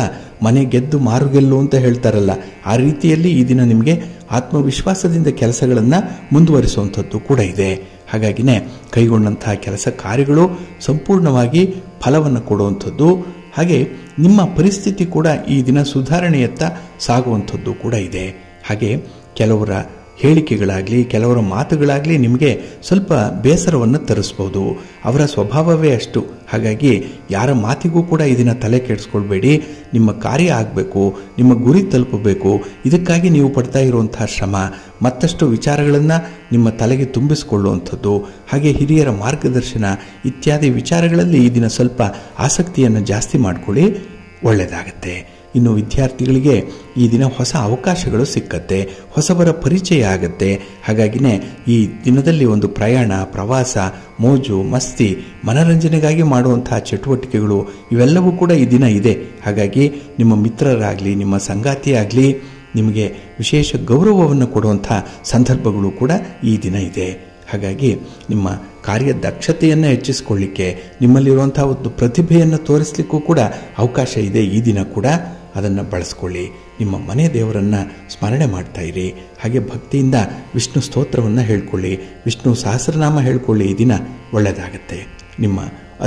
S1: ಮನೆ ಗೆದ್ದು ಮಾರು ಗೆಲ್ಲು ಅಂತ ಹೇಳ್ತಾರಲ್ಲ, ಆ ರೀತಿಯಲ್ಲಿ ಈ ದಿನ ನಿಮಗೆ ಆತ್ಮವಿಶ್ವಾಸದಿಂದ ಕೆಲಸಗಳನ್ನು ಮುಂದುವರಿಸುವಂಥದ್ದು ಕೂಡ ಇದೆ. ಹಾಗಾಗಿನೇ ಕೈಗೊಂಡಂತಹ ಕೆಲಸ ಕಾರ್ಯಗಳು ಸಂಪೂರ್ಣವಾಗಿ ಫಲವನ್ನು ಕೊಡುವಂಥದ್ದು. ಹಾಗೆ ನಿಮ್ಮ ಪರಿಸ್ಥಿತಿ ಕೂಡ ಈ ದಿನ ಸುಧಾರಣೆಯತ್ತ ಸಾಗುವಂಥದ್ದು ಕೂಡ ಇದೆ. ಹಾಗೆ ಕೆಲವರ ಹೇಳಿಕೆಗಳಾಗಲಿ, ಕೆಲವರ ಮಾತುಗಳಾಗಲಿ ನಿಮಗೆ ಸ್ವಲ್ಪ ಬೇಸರವನ್ನು ತರಿಸ್ಬೋದು. ಅವರ ಸ್ವಭಾವವೇ ಅಷ್ಟು. ಹಾಗಾಗಿ ಯಾರ ಮಾತಿಗೂ ಕೂಡ ಇದನ್ನು ತಲೆ ಕೆಡಿಸ್ಕೊಳ್ಬೇಡಿ. ನಿಮ್ಮ ಕಾರ್ಯ ಆಗಬೇಕು, ನಿಮ್ಮ ಗುರಿ ತಲುಪಬೇಕು. ಇದಕ್ಕಾಗಿ ನೀವು ಪಡ್ತಾ ಇರುವಂಥ ಶ್ರಮ, ಮತ್ತಷ್ಟು ವಿಚಾರಗಳನ್ನು ನಿಮ್ಮ ತಲೆಗೆ ತುಂಬಿಸಿಕೊಳ್ಳುವಂಥದ್ದು, ಹಾಗೆ ಹಿರಿಯರ ಮಾರ್ಗದರ್ಶನ ಇತ್ಯಾದಿ ವಿಚಾರಗಳಲ್ಲಿ ಈ ದಿನ ಸ್ವಲ್ಪ ಆಸಕ್ತಿಯನ್ನು ಜಾಸ್ತಿ ಮಾಡಿಕೊಳ್ಳಿ. ಒಳ್ಳೆಯದಾಗತ್ತೆ. ಇನ್ನು ವಿದ್ಯಾರ್ಥಿಗಳಿಗೆ ಈ ದಿನ ಹೊಸ ಅವಕಾಶಗಳು ಸಿಕ್ಕತ್ತೆ. ಹೊಸಬರ ಪರಿಚಯ ಆಗತ್ತೆ. ಹಾಗಾಗಿನೇ ಈ ದಿನದಲ್ಲಿ ಒಂದು ಪ್ರಯಾಣ, ಪ್ರವಾಸ, ಮೋಜು ಮಸ್ತಿ, ಮನರಂಜನೆಗಾಗಿ ಮಾಡುವಂತಹ ಚಟುವಟಿಕೆಗಳು ಇವೆಲ್ಲವೂ ಕೂಡ ಈ ದಿನ ಇದೆ. ಹಾಗಾಗಿ ನಿಮ್ಮ ಮಿತ್ರರಾಗಲಿ, ನಿಮ್ಮ ಸಂಗಾತಿಯಾಗಲಿ ನಿಮಗೆ ವಿಶೇಷ ಗೌರವವನ್ನು ಕೊಡುವಂಥ ಸಂದರ್ಭಗಳು ಕೂಡ ಈ ದಿನ ಇದೆ. ಹಾಗಾಗಿ ನಿಮ್ಮ ಕಾರ್ಯದಕ್ಷತೆಯನ್ನು ಹೆಚ್ಚಿಸಿಕೊಳ್ಳಿಕ್ಕೆ, ನಿಮ್ಮಲ್ಲಿರುವಂಥ ಒಂದು ಪ್ರತಿಭೆಯನ್ನು ತೋರಿಸಲಿಕ್ಕೂ ಕೂಡ ಅವಕಾಶ ಇದೆ. ಈ ದಿನ ಕೂಡ ಅದನ್ನು ಬಳಸ್ಕೊಳ್ಳಿ. ನಿಮ್ಮ ಮನೆ ದೇವರನ್ನು ಸ್ಮರಣೆ ಮಾಡ್ತಾ ಇರಿ. ಹಾಗೆ ಭಕ್ತಿಯಿಂದ ವಿಷ್ಣು ಸ್ತೋತ್ರವನ್ನು ಹೇಳ್ಕೊಳ್ಳಿ. ವಿಷ್ಣು ಸಹಸ್ರನಾಮ ಹೇಳ್ಕೊಳ್ಳಿ. ಈ ದಿನ ಒಳ್ಳೆಯದಾಗತ್ತೆ. ನಿಮ್ಮ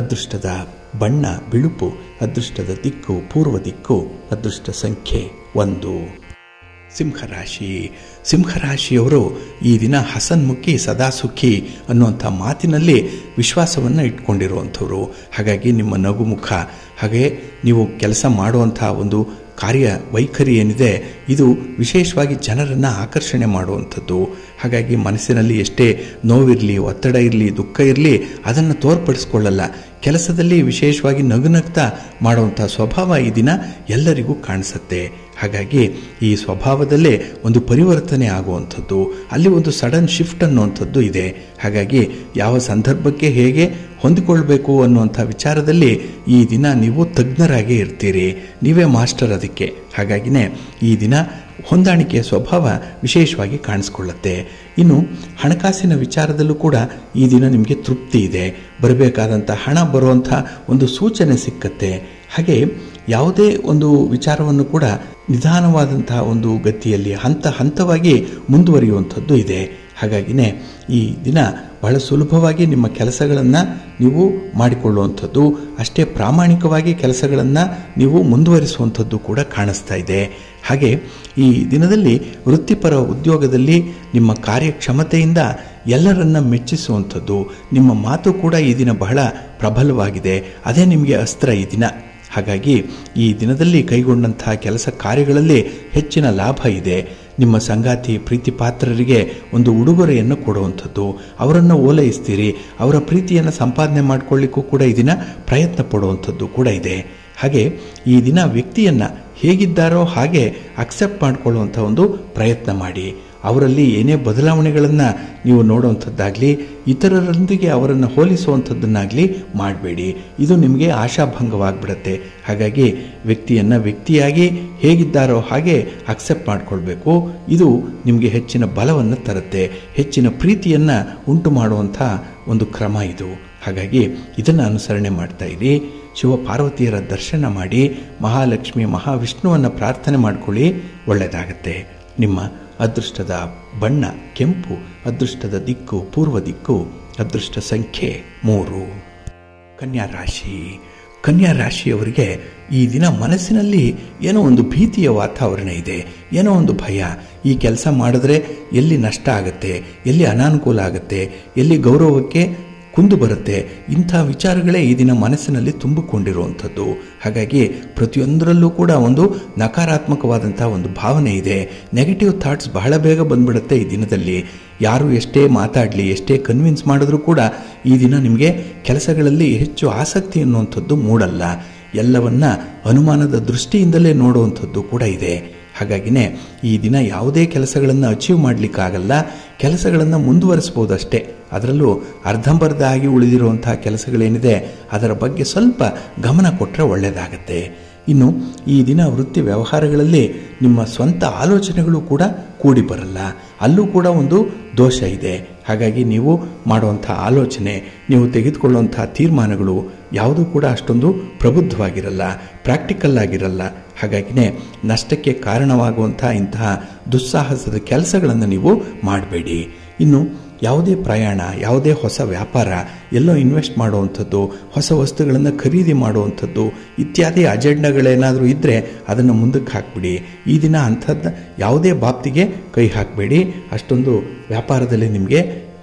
S1: ಅದೃಷ್ಟದ ಬಣ್ಣ ಬಿಳುಪು. ಅದೃಷ್ಟದ ದಿಕ್ಕು ಪೂರ್ವ ದಿಕ್ಕು. ಅದೃಷ್ಟ ಸಂಖ್ಯೆ 1. ಸಿಂಹರಾಶಿ. ಸಿಂಹರಾಶಿಯವರು ಈ ದಿನ ಹಸನ್ಮುಖಿ ಸದಾ ಸುಖಿ ಅನ್ನುವಂಥ ಮಾತಿನಲ್ಲಿ ವಿಶ್ವಾಸವನ್ನು ಇಟ್ಕೊಂಡಿರುವಂಥವ್ರು. ಹಾಗಾಗಿ ನಿಮ್ಮ ನಗುಮುಖ, ಹಾಗೆ ನೀವು ಕೆಲಸ ಮಾಡುವಂಥ ಒಂದು ಕಾರ್ಯ ವೈಖರಿ ಏನಿದೆ ಇದು ವಿಶೇಷವಾಗಿ ಜನರನ್ನು ಆಕರ್ಷಣೆ ಮಾಡುವಂಥದ್ದು. ಹಾಗಾಗಿ ಮನಸ್ಸಿನಲ್ಲಿ ಎಷ್ಟೇ ನೋವಿರಲಿ, ಒತ್ತಡ ಇರಲಿ, ದುಃಖ ಇರಲಿ ಅದನ್ನು ತೋರ್ಪಡಿಸ್ಕೊಳ್ಳಲ್ಲ. ಕೆಲಸದಲ್ಲಿ ವಿಶೇಷವಾಗಿ ನಗುನಗ್ತಾ ಮಾಡುವಂಥ ಸ್ವಭಾವ ಈ ದಿನ ಎಲ್ಲರಿಗೂ ಕಾಣಿಸುತ್ತೆ. ಹಾಗಾಗಿ ಈ ಸ್ವಭಾವದಲ್ಲೇ ಒಂದು ಪರಿವರ್ತನೆ ಆಗುವಂಥದ್ದು, ಅಲ್ಲಿ ಒಂದು ಸಡನ್ ಶಿಫ್ಟ್ ಅನ್ನುವಂಥದ್ದು ಇದೆ. ಹಾಗಾಗಿ ಯಾವ ಸಂದರ್ಭಕ್ಕೆ ಹೇಗೆ ಹೊಂದಿಕೊಳ್ಬೇಕು ಅನ್ನುವಂಥ ವಿಚಾರದಲ್ಲಿ ಈ ದಿನ ನೀವು ತಜ್ಞರಾಗಿ ಇರ್ತೀರಿ, ನೀವೇ ಮಾಸ್ಟರ್ ಅದಕ್ಕೆ. ಹಾಗಾಗಿನೇ ಈ ದಿನ ಹೊಂದಾಣಿಕೆಯ ಸ್ವಭಾವ ವಿಶೇಷವಾಗಿ ಕಾಣಿಸ್ಕೊಳ್ಳುತ್ತೆ. ಇನ್ನು ಹಣಕಾಸಿನ ವಿಚಾರದಲ್ಲೂ ಕೂಡ ಈ ದಿನ ನಿಮಗೆ ತೃಪ್ತಿ ಇದೆ, ಬರಬೇಕಾದಂಥ ಹಣ ಬರುವಂಥ ಒಂದು ಸೂಚನೆ ಸಿಕ್ಕತ್ತೆ. ಹಾಗೆ ಯಾವುದೇ ಒಂದು ವಿಚಾರವನ್ನು ಕೂಡ ನಿಧಾನವಾದಂತಹ ಒಂದು ಗತಿಯಲ್ಲಿ ಹಂತ ಹಂತವಾಗಿ ಮುಂದುವರಿಯುವಂಥದ್ದು ಇದೆ. ಹಾಗಾಗಿನೇ ಈ ದಿನ ಬಹಳ ಸುಲಭವಾಗಿ ನಿಮ್ಮ ಕೆಲಸಗಳನ್ನು ನೀವು ಮಾಡಿಕೊಳ್ಳುವಂಥದ್ದು, ಅಷ್ಟೇ ಪ್ರಾಮಾಣಿಕವಾಗಿ ಕೆಲಸಗಳನ್ನು ನೀವು ಮುಂದುವರಿಸುವಂಥದ್ದು ಕೂಡ ಕಾಣಿಸ್ತಾ ಇದೆ. ಹಾಗೆ ಈ ದಿನದಲ್ಲಿ ವೃತ್ತಿಪರ ಉದ್ಯೋಗದಲ್ಲಿ ನಿಮ್ಮ ಕಾರ್ಯಕ್ಷಮತೆಯಿಂದ ಎಲ್ಲರನ್ನ ಮೆಚ್ಚಿಸುವಂಥದ್ದು, ನಿಮ್ಮ ಮಾತು ಕೂಡ ಈ ದಿನ ಬಹಳ ಪ್ರಬಲವಾಗಿದೆ, ಅದೇ ನಿಮಗೆ ಅಸ್ತ್ರ ಈ ದಿನ. ಹಾಗಾಗಿ ಈ ದಿನದಲ್ಲಿ ಕೈಗೊಂಡಂತಹ ಕೆಲಸ ಕಾರ್ಯಗಳಲ್ಲಿ ಹೆಚ್ಚಿನ ಲಾಭ ಇದೆ. ನಿಮ್ಮ ಸಂಗಾತಿ ಪ್ರೀತಿ ಪಾತ್ರರಿಗೆ ಒಂದು ಉಡುಗೊರೆಯನ್ನು ಕೊಡುವಂಥದ್ದು, ಅವರನ್ನು ಓಲೈಸ್ತೀರಿ, ಅವರ ಪ್ರೀತಿಯನ್ನು ಸಂಪಾದನೆ ಮಾಡಿಕೊಳ್ಳಿಕ್ಕೂ ಕೂಡ ಈ ದಿನ ಪ್ರಯತ್ನ ಪಡುವಂಥದ್ದು ಕೂಡ ಇದೆ. ಹಾಗೆ ಈ ದಿನ ವ್ಯಕ್ತಿಯನ್ನು ಹೇಗಿದ್ದಾರೋ ಹಾಗೆ ಅಕ್ಸೆಪ್ಟ್ ಮಾಡಿಕೊಳ್ಳುವಂಥ ಒಂದು ಪ್ರಯತ್ನ ಮಾಡಿ. ಅವರಲ್ಲಿ ಏನೇ ಬದಲಾವಣೆಗಳನ್ನು ನೀವು ನೋಡುವಂಥದ್ದಾಗಲಿ, ಇತರರೊಂದಿಗೆ ಅವರನ್ನು ಹೋಲಿಸುವಂಥದ್ದನ್ನಾಗಲಿ ಮಾಡಬೇಡಿ. ಇದು ನಿಮಗೆ ಆಶಾಭಂಗವಾಗಿಬಿಡುತ್ತೆ. ಹಾಗಾಗಿ ವ್ಯಕ್ತಿಯನ್ನು ವ್ಯಕ್ತಿಯಾಗಿ ಹೇಗಿದ್ದಾರೋ ಹಾಗೆ ಅಕ್ಸೆಪ್ಟ್ ಮಾಡಿಕೊಳ್ಬೇಕು. ಇದು ನಿಮಗೆ ಹೆಚ್ಚಿನ ಬಲವನ್ನು ತರುತ್ತೆ, ಹೆಚ್ಚಿನ ಪ್ರೀತಿಯನ್ನು ಉಂಟು ಮಾಡುವಂಥ ಒಂದು ಕ್ರಮ ಇದು. ಹಾಗಾಗಿ ಇದನ್ನು ಅನುಸರಣೆ ಮಾಡ್ತಾ ಇರಿ. ಶಿವ ಪಾರ್ವತಿಯರ ದರ್ಶನ ಮಾಡಿ, ಮಹಾಲಕ್ಷ್ಮಿ ಮಹಾವಿಷ್ಣುವನ್ನು ಪ್ರಾರ್ಥನೆ ಮಾಡಿಕೊಳ್ಳಿ, ಒಳ್ಳೆಯದಾಗತ್ತೆ. ನಿಮ್ಮ ಅದೃಷ್ಟದ ಬಣ್ಣ ಕೆಂಪು, ಅದೃಷ್ಟದ ದಿಕ್ಕು ಪೂರ್ವ ದಿಕ್ಕು, ಅದೃಷ್ಟ ಸಂಖ್ಯೆ 3. ಕನ್ಯಾ ರಾಶಿ. ಕನ್ಯಾ ರಾಶಿಯವರಿಗೆ ಈ ದಿನ ಮನಸ್ಸಿನಲ್ಲಿ ಏನೋ ಒಂದು ಭೀತಿಯ ವಾತಾವರಣ ಇದೆ, ಏನೋ ಒಂದು ಭಯ. ಈ ಕೆಲಸ ಮಾಡಿದ್ರೆ ಎಲ್ಲಿ ನಷ್ಟ ಆಗುತ್ತೆ, ಎಲ್ಲಿ ಅನಾನುಕೂಲ ಆಗುತ್ತೆ, ಎಲ್ಲಿ ಗೌರವಕ್ಕೆ ಕುಂದು ಬರುತ್ತೆ, ಇಂಥ ವಿಚಾರಗಳೇ ಈ ದಿನ ಮನಸ್ಸಿನಲ್ಲಿ ತುಂಬಿಕೊಂಡಿರುವಂಥದ್ದು. ಹಾಗಾಗಿ ಪ್ರತಿಯೊಂದರಲ್ಲೂ ಕೂಡ ಒಂದು ನಕಾರಾತ್ಮಕವಾದಂಥ ಒಂದು ಭಾವನೆ ಇದೆ. ನೆಗೆಟಿವ್ ಥಾಟ್ಸ್ ಬಹಳ ಬೇಗ ಬಂದ್ಬಿಡುತ್ತೆ ಈ ದಿನದಲ್ಲಿ. ಯಾರು ಎಷ್ಟೇ ಮಾತಾಡಲಿ, ಎಷ್ಟೇ ಕನ್ವಿನ್ಸ್ ಮಾಡಿದ್ರೂ ಕೂಡ ಈ ದಿನ ನಿಮಗೆ ಕೆಲಸಗಳಲ್ಲಿ ಹೆಚ್ಚು ಆಸಕ್ತಿ ಅನ್ನುವಂಥದ್ದು ಮೂಡಲ್ಲ. ಎಲ್ಲವನ್ನ ಅನುಮಾನದ ದೃಷ್ಟಿಯಿಂದಲೇ ನೋಡುವಂಥದ್ದು ಕೂಡ ಇದೆ. ಹಾಗಾಗಿನೇ ಈ ದಿನ ಯಾವುದೇ ಕೆಲಸಗಳನ್ನು ಅಚೀವ್ ಮಾಡಲಿಕ್ಕಾಗಲ್ಲ, ಕೆಲಸಗಳನ್ನು ಮುಂದುವರಿಸ್ಬೋದಷ್ಟೇ. ಅದರಲ್ಲೂ ಅರ್ಧಂಬರ್ಧ ಆಗಿ ಉಳಿದಿರುವಂಥ ಕೆಲಸಗಳೇನಿದೆ ಅದರ ಬಗ್ಗೆ ಸ್ವಲ್ಪ ಗಮನ ಕೊಟ್ಟರೆ ಒಳ್ಳೆಯದಾಗತ್ತೆ. ಇನ್ನು ಈ ದಿನ ವೃತ್ತಿ ವ್ಯವಹಾರಗಳಲ್ಲಿ ನಿಮ್ಮ ಸ್ವಂತ ಆಲೋಚನೆಗಳು ಕೂಡ ಕೂಡಿ ಬರಲ್ಲ, ಅಲ್ಲೂ ಕೂಡ ಒಂದು ದೋಷ ಇದೆ. ಹಾಗಾಗಿ ನೀವು ಮಾಡುವಂಥ ಆಲೋಚನೆ, ನೀವು ತೆಗೆದುಕೊಳ್ಳುವಂಥ ತೀರ್ಮಾನಗಳು ಯಾವುದೂ ಕೂಡ ಅಷ್ಟೊಂದು ಪ್ರಬುದ್ಧವಾಗಿರಲ್ಲ, ಪ್ರಾಕ್ಟಿಕಲ್ ಆಗಿರಲ್ಲ. ಹಾಗಾಗಿನೇ ನಷ್ಟಕ್ಕೆ ಕಾರಣವಾಗುವಂಥ ಇಂತಹ ದುಸ್ಸಾಹಸದ ಕೆಲಸಗಳನ್ನು ನೀವು ಮಾಡಬೇಡಿ. ಇನ್ನು ಯಾವುದೇ ಪ್ರಯಾಣ, ಯಾವುದೇ ಹೊಸ ವ್ಯಾಪಾರ, ಎಲ್ಲೋ ಇನ್ವೆಸ್ಟ್ ಮಾಡುವಂಥದ್ದು, ಹೊಸ ವಸ್ತುಗಳನ್ನು ಖರೀದಿ ಮಾಡುವಂಥದ್ದು ಇತ್ಯಾದಿ ಅಜೆಂಡಗಳೇನಾದರೂ ಇದ್ದರೆ ಅದನ್ನು ಮುಂದಕ್ಕೆ ಹಾಕಿಬಿಡಿ. ಈ ದಿನ ಅಂಥದ್ದು ಯಾವುದೇ ಬಾಬ್ತಿಗೆ ಕೈ ಹಾಕಬೇಡಿ. ಅಷ್ಟೊಂದು ವ್ಯಾಪಾರದಲ್ಲಿ ನಿಮಗೆ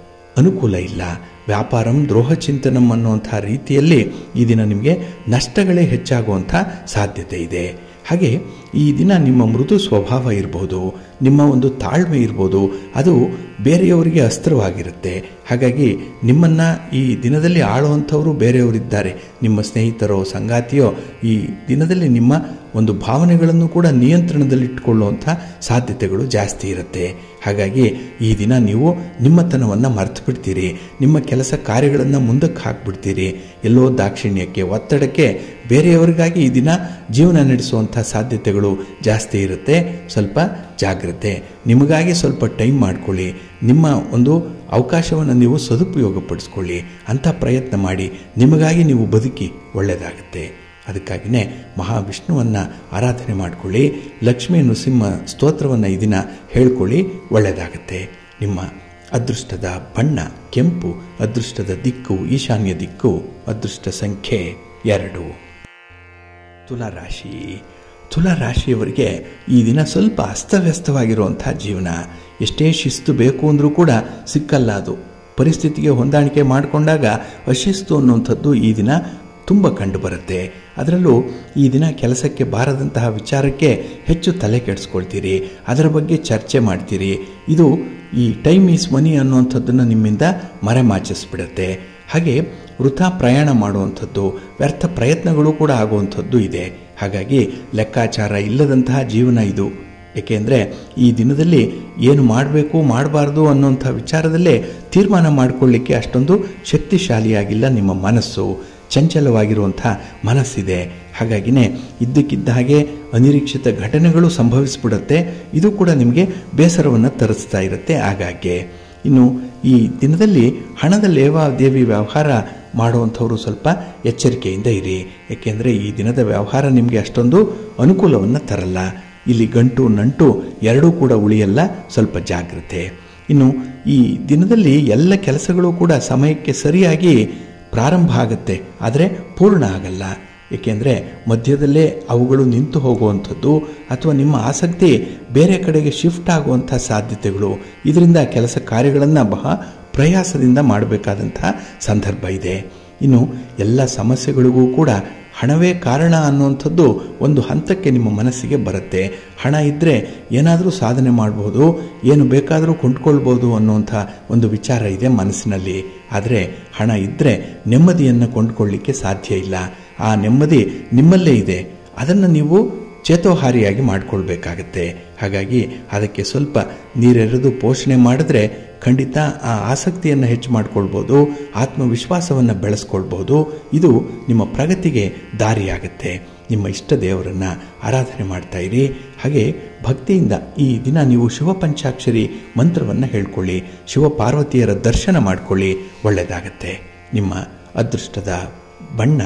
S1: ಅನುಕೂಲ ಇಲ್ಲ. ವ್ಯಾಪಾರಂ ದ್ರೋಹ ಚಿಂತನಂ ಅನ್ನುವಂಥ ರೀತಿಯಲ್ಲಿ ಈ ದಿನ ನಿಮಗೆ ನಷ್ಟಗಳೇ ಹೆಚ್ಚಾಗುವಂಥ ಸಾಧ್ಯತೆ ಇದೆ. ಹಾಗೆ ಈ ದಿನ ನಿಮ್ಮ ಮೃದು ಸ್ವಭಾವ ಇರ್ಬೋದು, ನಿಮ್ಮ ಒಂದು ತಾಳ್ಮೆ ಇರ್ಬೋದು, ಅದು ಬೇರೆಯವರಿಗೆ ಅಸ್ತ್ರವಾಗಿರುತ್ತೆ. ಹಾಗಾಗಿ ನಿಮ್ಮನ್ನು ಈ ದಿನದಲ್ಲಿ ಆಳುವಂಥವರು ಬೇರೆಯವರಿದ್ದಾರೆ, ನಿಮ್ಮ ಸ್ನೇಹಿತರೋ ಸಂಗಾತಿಯೋ ಈ ದಿನದಲ್ಲಿ ನಿಮ್ಮ ಒಂದು ಭಾವನೆಗಳನ್ನು ಕೂಡ ನಿಯಂತ್ರಣದಲ್ಲಿಟ್ಟುಕೊಳ್ಳುವಂಥ ಸಾಧ್ಯತೆಗಳು ಜಾಸ್ತಿ ಇರುತ್ತೆ. ಹಾಗಾಗಿ ಈ ದಿನ ನೀವು ನಿಮ್ಮತನವನ್ನು ಮರೆತು ಬಿಡ್ತೀರಿ, ನಿಮ್ಮ ಕೆಲಸ ಕಾರ್ಯಗಳನ್ನು ಮುಂದಕ್ಕೆ ಹಾಕಿಬಿಡ್ತೀರಿ. ಎಲ್ಲೋ ದಾಕ್ಷಿಣ್ಯಕ್ಕೆ, ಒತ್ತಡಕ್ಕೆ ಬೇರೆಯವರಿಗಾಗಿ ಈ ದಿನ ಜೀವನ ನಡೆಸುವಂಥ ಸಾಧ್ಯತೆಗಳು ಜಾಸ್ತಿ ಇರುತ್ತೆ. ಸ್ವಲ್ಪ ಜಾಗ್ರತೆ, ನಿಮಗಾಗಿ ಸ್ವಲ್ಪ ಟೈಮ್ ಮಾಡ್ಕೊಳ್ಳಿ, ನಿಮ್ಮ ಒಂದು ಅವಕಾಶವನ್ನು ನೀವು ಸದುಪಯೋಗಪಡಿಸ್ಕೊಳ್ಳಿ, ಅಂಥ ಪ್ರಯತ್ನ ಮಾಡಿ, ನಿಮಗಾಗಿ ನೀವು ಬದುಕಿ, ಒಳ್ಳೆಯದಾಗುತ್ತೆ. ಅದಕ್ಕಾಗಿಯೇ ಮಹಾವಿಷ್ಣುವನ್ನು ಆರಾಧನೆ ಮಾಡಿಕೊಳ್ಳಿ, ಲಕ್ಷ್ಮೀ ನೃಸಿಂಹ ಸ್ತೋತ್ರವನ್ನು ಈ ದಿನ ಹೇಳ್ಕೊಳ್ಳಿ, ಒಳ್ಳೆಯದಾಗುತ್ತೆ. ನಿಮ್ಮ ಅದೃಷ್ಟದ ಬಣ್ಣ ಕೆಂಪು, ಅದೃಷ್ಟದ ದಿಕ್ಕು ಈಶಾನ್ಯ ದಿಕ್ಕು, ಅದೃಷ್ಟ ಸಂಖ್ಯೆ 2. ತುಲಾರಾಶಿ. ತುಲಾರಾಶಿಯವರಿಗೆ ಈ ದಿನ ಸ್ವಲ್ಪ ಅಸ್ತವ್ಯಸ್ತವಾಗಿರುವಂಥ ಜೀವನ. ಎಷ್ಟೇ ಶಿಸ್ತು ಬೇಕು ಅಂದರೂ ಕೂಡ ಸಿಕ್ಕಲ್ಲ. ಅದು ಪರಿಸ್ಥಿತಿಗೆ ಹೊಂದಾಣಿಕೆ ಮಾಡಿಕೊಂಡಾಗ ಅಶಿಸ್ತು ಅನ್ನುವಂಥದ್ದು ಈ ದಿನ ತುಂಬ ಕಂಡು ಬರುತ್ತೆ. ಅದರಲ್ಲೂ ಈ ದಿನ ಕೆಲಸಕ್ಕೆ ಬಾರದಂತಹ ವಿಚಾರಕ್ಕೆ ಹೆಚ್ಚು ತಲೆ ಕೆಡಿಸ್ಕೊಳ್ತೀರಿ, ಅದರ ಬಗ್ಗೆ ಚರ್ಚೆ ಮಾಡ್ತೀರಿ. ಇದು ಈ ಟೈಮ್ ಈಸ್ ಮನಿ ಅನ್ನುವಂಥದ್ದನ್ನು ನಿಮ್ಮಿಂದ ಮರೆಮಾಚಿಸ್ಬಿಡುತ್ತೆ. ಹಾಗೆ ವೃಥಾ ಪ್ರಯಾಣ ಮಾಡುವಂಥದ್ದು, ವ್ಯರ್ಥ ಪ್ರಯತ್ನಗಳು ಕೂಡ ಆಗುವಂಥದ್ದು ಇದೆ. ಹಾಗಾಗಿ ಲೆಕ್ಕಾಚಾರ ಇಲ್ಲದಂತಹ ಜೀವನ ಇದು. ಏಕೆಂದರೆ ಈ ದಿನದಲ್ಲಿ ಏನು ಮಾಡಬೇಕು ಮಾಡಬಾರ್ದು ಅನ್ನೋಂಥ ವಿಚಾರದಲ್ಲೇ ತೀರ್ಮಾನ ಮಾಡಿಕೊಳ್ಳಿಕ್ಕೆ ಅಷ್ಟೊಂದು ಶಕ್ತಿಶಾಲಿಯಾಗಿಲ್ಲ ನಿಮ್ಮ ಮನಸ್ಸು. ಚಂಚಲವಾಗಿರುವಂಥ ಮನಸ್ಸಿದೆ. ಹಾಗಾಗಿನೇ ಇದ್ದಕ್ಕಿದ್ದ ಹಾಗೆ ಅನಿರೀಕ್ಷಿತ ಘಟನೆಗಳು ಸಂಭವಿಸ್ಬಿಡುತ್ತೆ. ಇದು ಕೂಡ ನಿಮಗೆ ಬೇಸರವನ್ನು ತರಿಸ್ತಾ ಇರುತ್ತೆ ಆಗಾಗ್ಗೆ. ಇನ್ನು ಈ ದಿನದಲ್ಲಿ ಹಣದ ಲೇವಾದೇವಿ ವ್ಯವಹಾರ ಮಾಡುವಂಥವರು ಸ್ವಲ್ಪ ಎಚ್ಚರಿಕೆಯಿಂದ ಇರಿ. ಏಕೆಂದರೆ ಈ ದಿನದ ವ್ಯವಹಾರ ನಿಮಗೆ ಅಷ್ಟೊಂದು ಅನುಕೂಲವನ್ನು ತರಲ್ಲ. ಇಲ್ಲಿ ಗಂಟು ನಂಟು ಎರಡೂ ಕೂಡ ಉಳಿಯಲ್ಲ, ಸ್ವಲ್ಪ ಜಾಗ್ರತೆ. ಇನ್ನು ಈ ದಿನದಲ್ಲಿ ಎಲ್ಲ ಕೆಲಸಗಳು ಕೂಡ ಸಮಯಕ್ಕೆ ಸರಿಯಾಗಿ ಪ್ರಾರಂಭ ಆಗುತ್ತೆ, ಆದರೆ ಪೂರ್ಣ ಆಗಲ್ಲ. ಏಕೆಂದರೆ ಮಧ್ಯದಲ್ಲೇ ಅವುಗಳು ನಿಂತು ಹೋಗುವಂಥದ್ದು ಅಥವಾ ನಿಮ್ಮ ಆಸಕ್ತಿ ಬೇರೆ ಕಡೆಗೆ ಶಿಫ್ಟ್ ಆಗುವಂಥ ಸಾಧ್ಯತೆಗಳು, ಇದರಿಂದ ಕೆಲಸ ಕಾರ್ಯಗಳನ್ನು ಬಹಳ ಪ್ರಯಾಸದಿಂದ ಮಾಡಬೇಕಾದಂಥ ಸಂದರ್ಭ ಇದೆ. ಇನ್ನು ಎಲ್ಲ ಸಮಸ್ಯೆಗಳಿಗೂ ಕೂಡ ಹಣವೇ ಕಾರಣ ಅನ್ನುವಂಥದ್ದು ಒಂದು ಹಂತಕ್ಕೆ ನಿಮ್ಮ ಮನಸ್ಸಿಗೆ ಬರುತ್ತೆ. ಹಣ ಇದ್ದರೆ ಏನಾದರೂ ಸಾಧನೆ ಮಾಡಬಹುದು, ಏನು ಬೇಕಾದರೂ ಕೊಂಡ್ಕೊಳ್ಬೋದು ಅನ್ನುವಂಥ ಒಂದು ವಿಚಾರ ಇದೆ ಮನಸ್ಸಿನಲ್ಲಿ. ಆದರೆ ಹಣ ಇದ್ದರೆ ನೆಮ್ಮದಿಯನ್ನು ಕೊಂಡ್ಕೊಳ್ಳಿಕ್ಕೆ ಸಾಧ್ಯ ಇಲ್ಲ. ಆ ನೆಮ್ಮದಿ ನಿಮ್ಮಲ್ಲೇ ಇದೆ, ಅದನ್ನು ನೀವು ಚೇತೋಹಾರಿಯಾಗಿ ಮಾಡಿಕೊಳ್ಬೇಕಾಗತ್ತೆ. ಹಾಗಾಗಿ ಅದಕ್ಕೆ ಸ್ವಲ್ಪ ನೀರೆರೆದು ಪೋಷಣೆ ಮಾಡಿದ್ರೆ ಖಂಡಿತ ಆ ಆಸಕ್ತಿಯನ್ನು ಹೆಚ್ಚು ಮಾಡಿಕೊಳ್ಬೋದು, ಆತ್ಮವಿಶ್ವಾಸವನ್ನು ಬೆಳೆಸ್ಕೊಳ್ಬೋದು. ಇದು ನಿಮ್ಮ ಪ್ರಗತಿಗೆ ದಾರಿಯಾಗುತ್ತೆ. ನಿಮ್ಮ ಇಷ್ಟ ದೇವರನ್ನು ಆರಾಧನೆ ಮಾಡ್ತಾ ಇರಿ. ಹಾಗೆ ಭಕ್ತಿಯಿಂದ ಈ ದಿನ ನೀವು ಶಿವಪಂಚಾಕ್ಷರಿ ಮಂತ್ರವನ್ನು ಹೇಳ್ಕೊಳ್ಳಿ, ಶಿವಪಾರ್ವತಿಯರ ದರ್ಶನ ಮಾಡಿಕೊಳ್ಳಿ, ಒಳ್ಳೆಯದಾಗತ್ತೆ. ನಿಮ್ಮ ಅದೃಷ್ಟದ ಬಣ್ಣ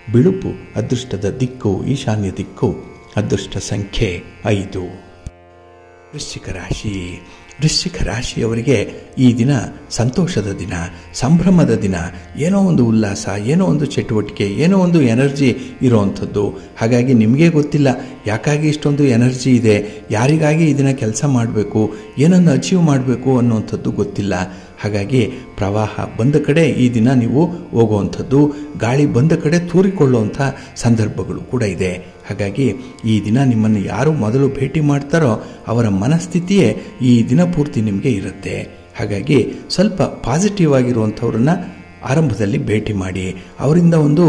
S1: ಬಿಳುಪು, ಅದೃಷ್ಟದ ದಿಕ್ಕು ಈಶಾನ್ಯ ದಿಕ್ಕು, ಅದೃಷ್ಟ ಸಂಖ್ಯೆ 5. ವೃಶ್ಚಿಕ ರಾಶಿ. ವೃಶ್ಚಿಕ ರಾಶಿಯವರಿಗೆ ಈ ದಿನ ಸಂತೋಷದ ದಿನ, ಸಂಭ್ರಮದ ದಿನ. ಏನೋ ಒಂದು ಉಲ್ಲಾಸ, ಏನೋ ಒಂದು ಚಟುವಟಿಕೆ, ಏನೋ ಒಂದು ಎನರ್ಜಿ ಇರೋವಂಥದ್ದು. ಹಾಗಾಗಿ ನಿಮಗೆ ಗೊತ್ತಿಲ್ಲ ಯಾಕಾಗಿ ಇಷ್ಟೊಂದು ಎನರ್ಜಿ ಇದೆ, ಯಾರಿಗಾಗಿ ಈ ದಿನ ಕೆಲಸ ಮಾಡಬೇಕು, ಏನನ್ನು ಅಚೀವ್ ಮಾಡಬೇಕು ಅನ್ನುವಂಥದ್ದು ಗೊತ್ತಿಲ್ಲ. ಹಾಗಾಗಿ ಪ್ರವಾಹ ಬಂದ ಕಡೆ ಈ ದಿನ ನೀವು ಹೋಗುವಂಥದ್ದು, ಗಾಳಿ ಬಂದ ಕಡೆ ತೂರಿಕೊಳ್ಳುವಂಥ ಸಂದರ್ಭಗಳು ಕೂಡ ಇದೆ. ಹಾಗಾಗಿ ಈ ದಿನ ನಿಮ್ಮನ್ನು ಯಾರು ಮೊದಲು ಭೇಟಿ ಮಾಡ್ತಾರೋ ಅವರ ಮನಸ್ಥಿತಿಯೇ ಈ ದಿನ ಪೂರ್ತಿ ನಿಮಗೆ ಇರುತ್ತೆ. ಹಾಗಾಗಿ ಸ್ವಲ್ಪ ಪಾಸಿಟಿವ್ ಆಗಿರುವಂಥವ್ರನ್ನ ಆರಂಭದಲ್ಲಿ ಭೇಟಿ ಮಾಡಿ, ಅವರಿಂದ ಒಂದು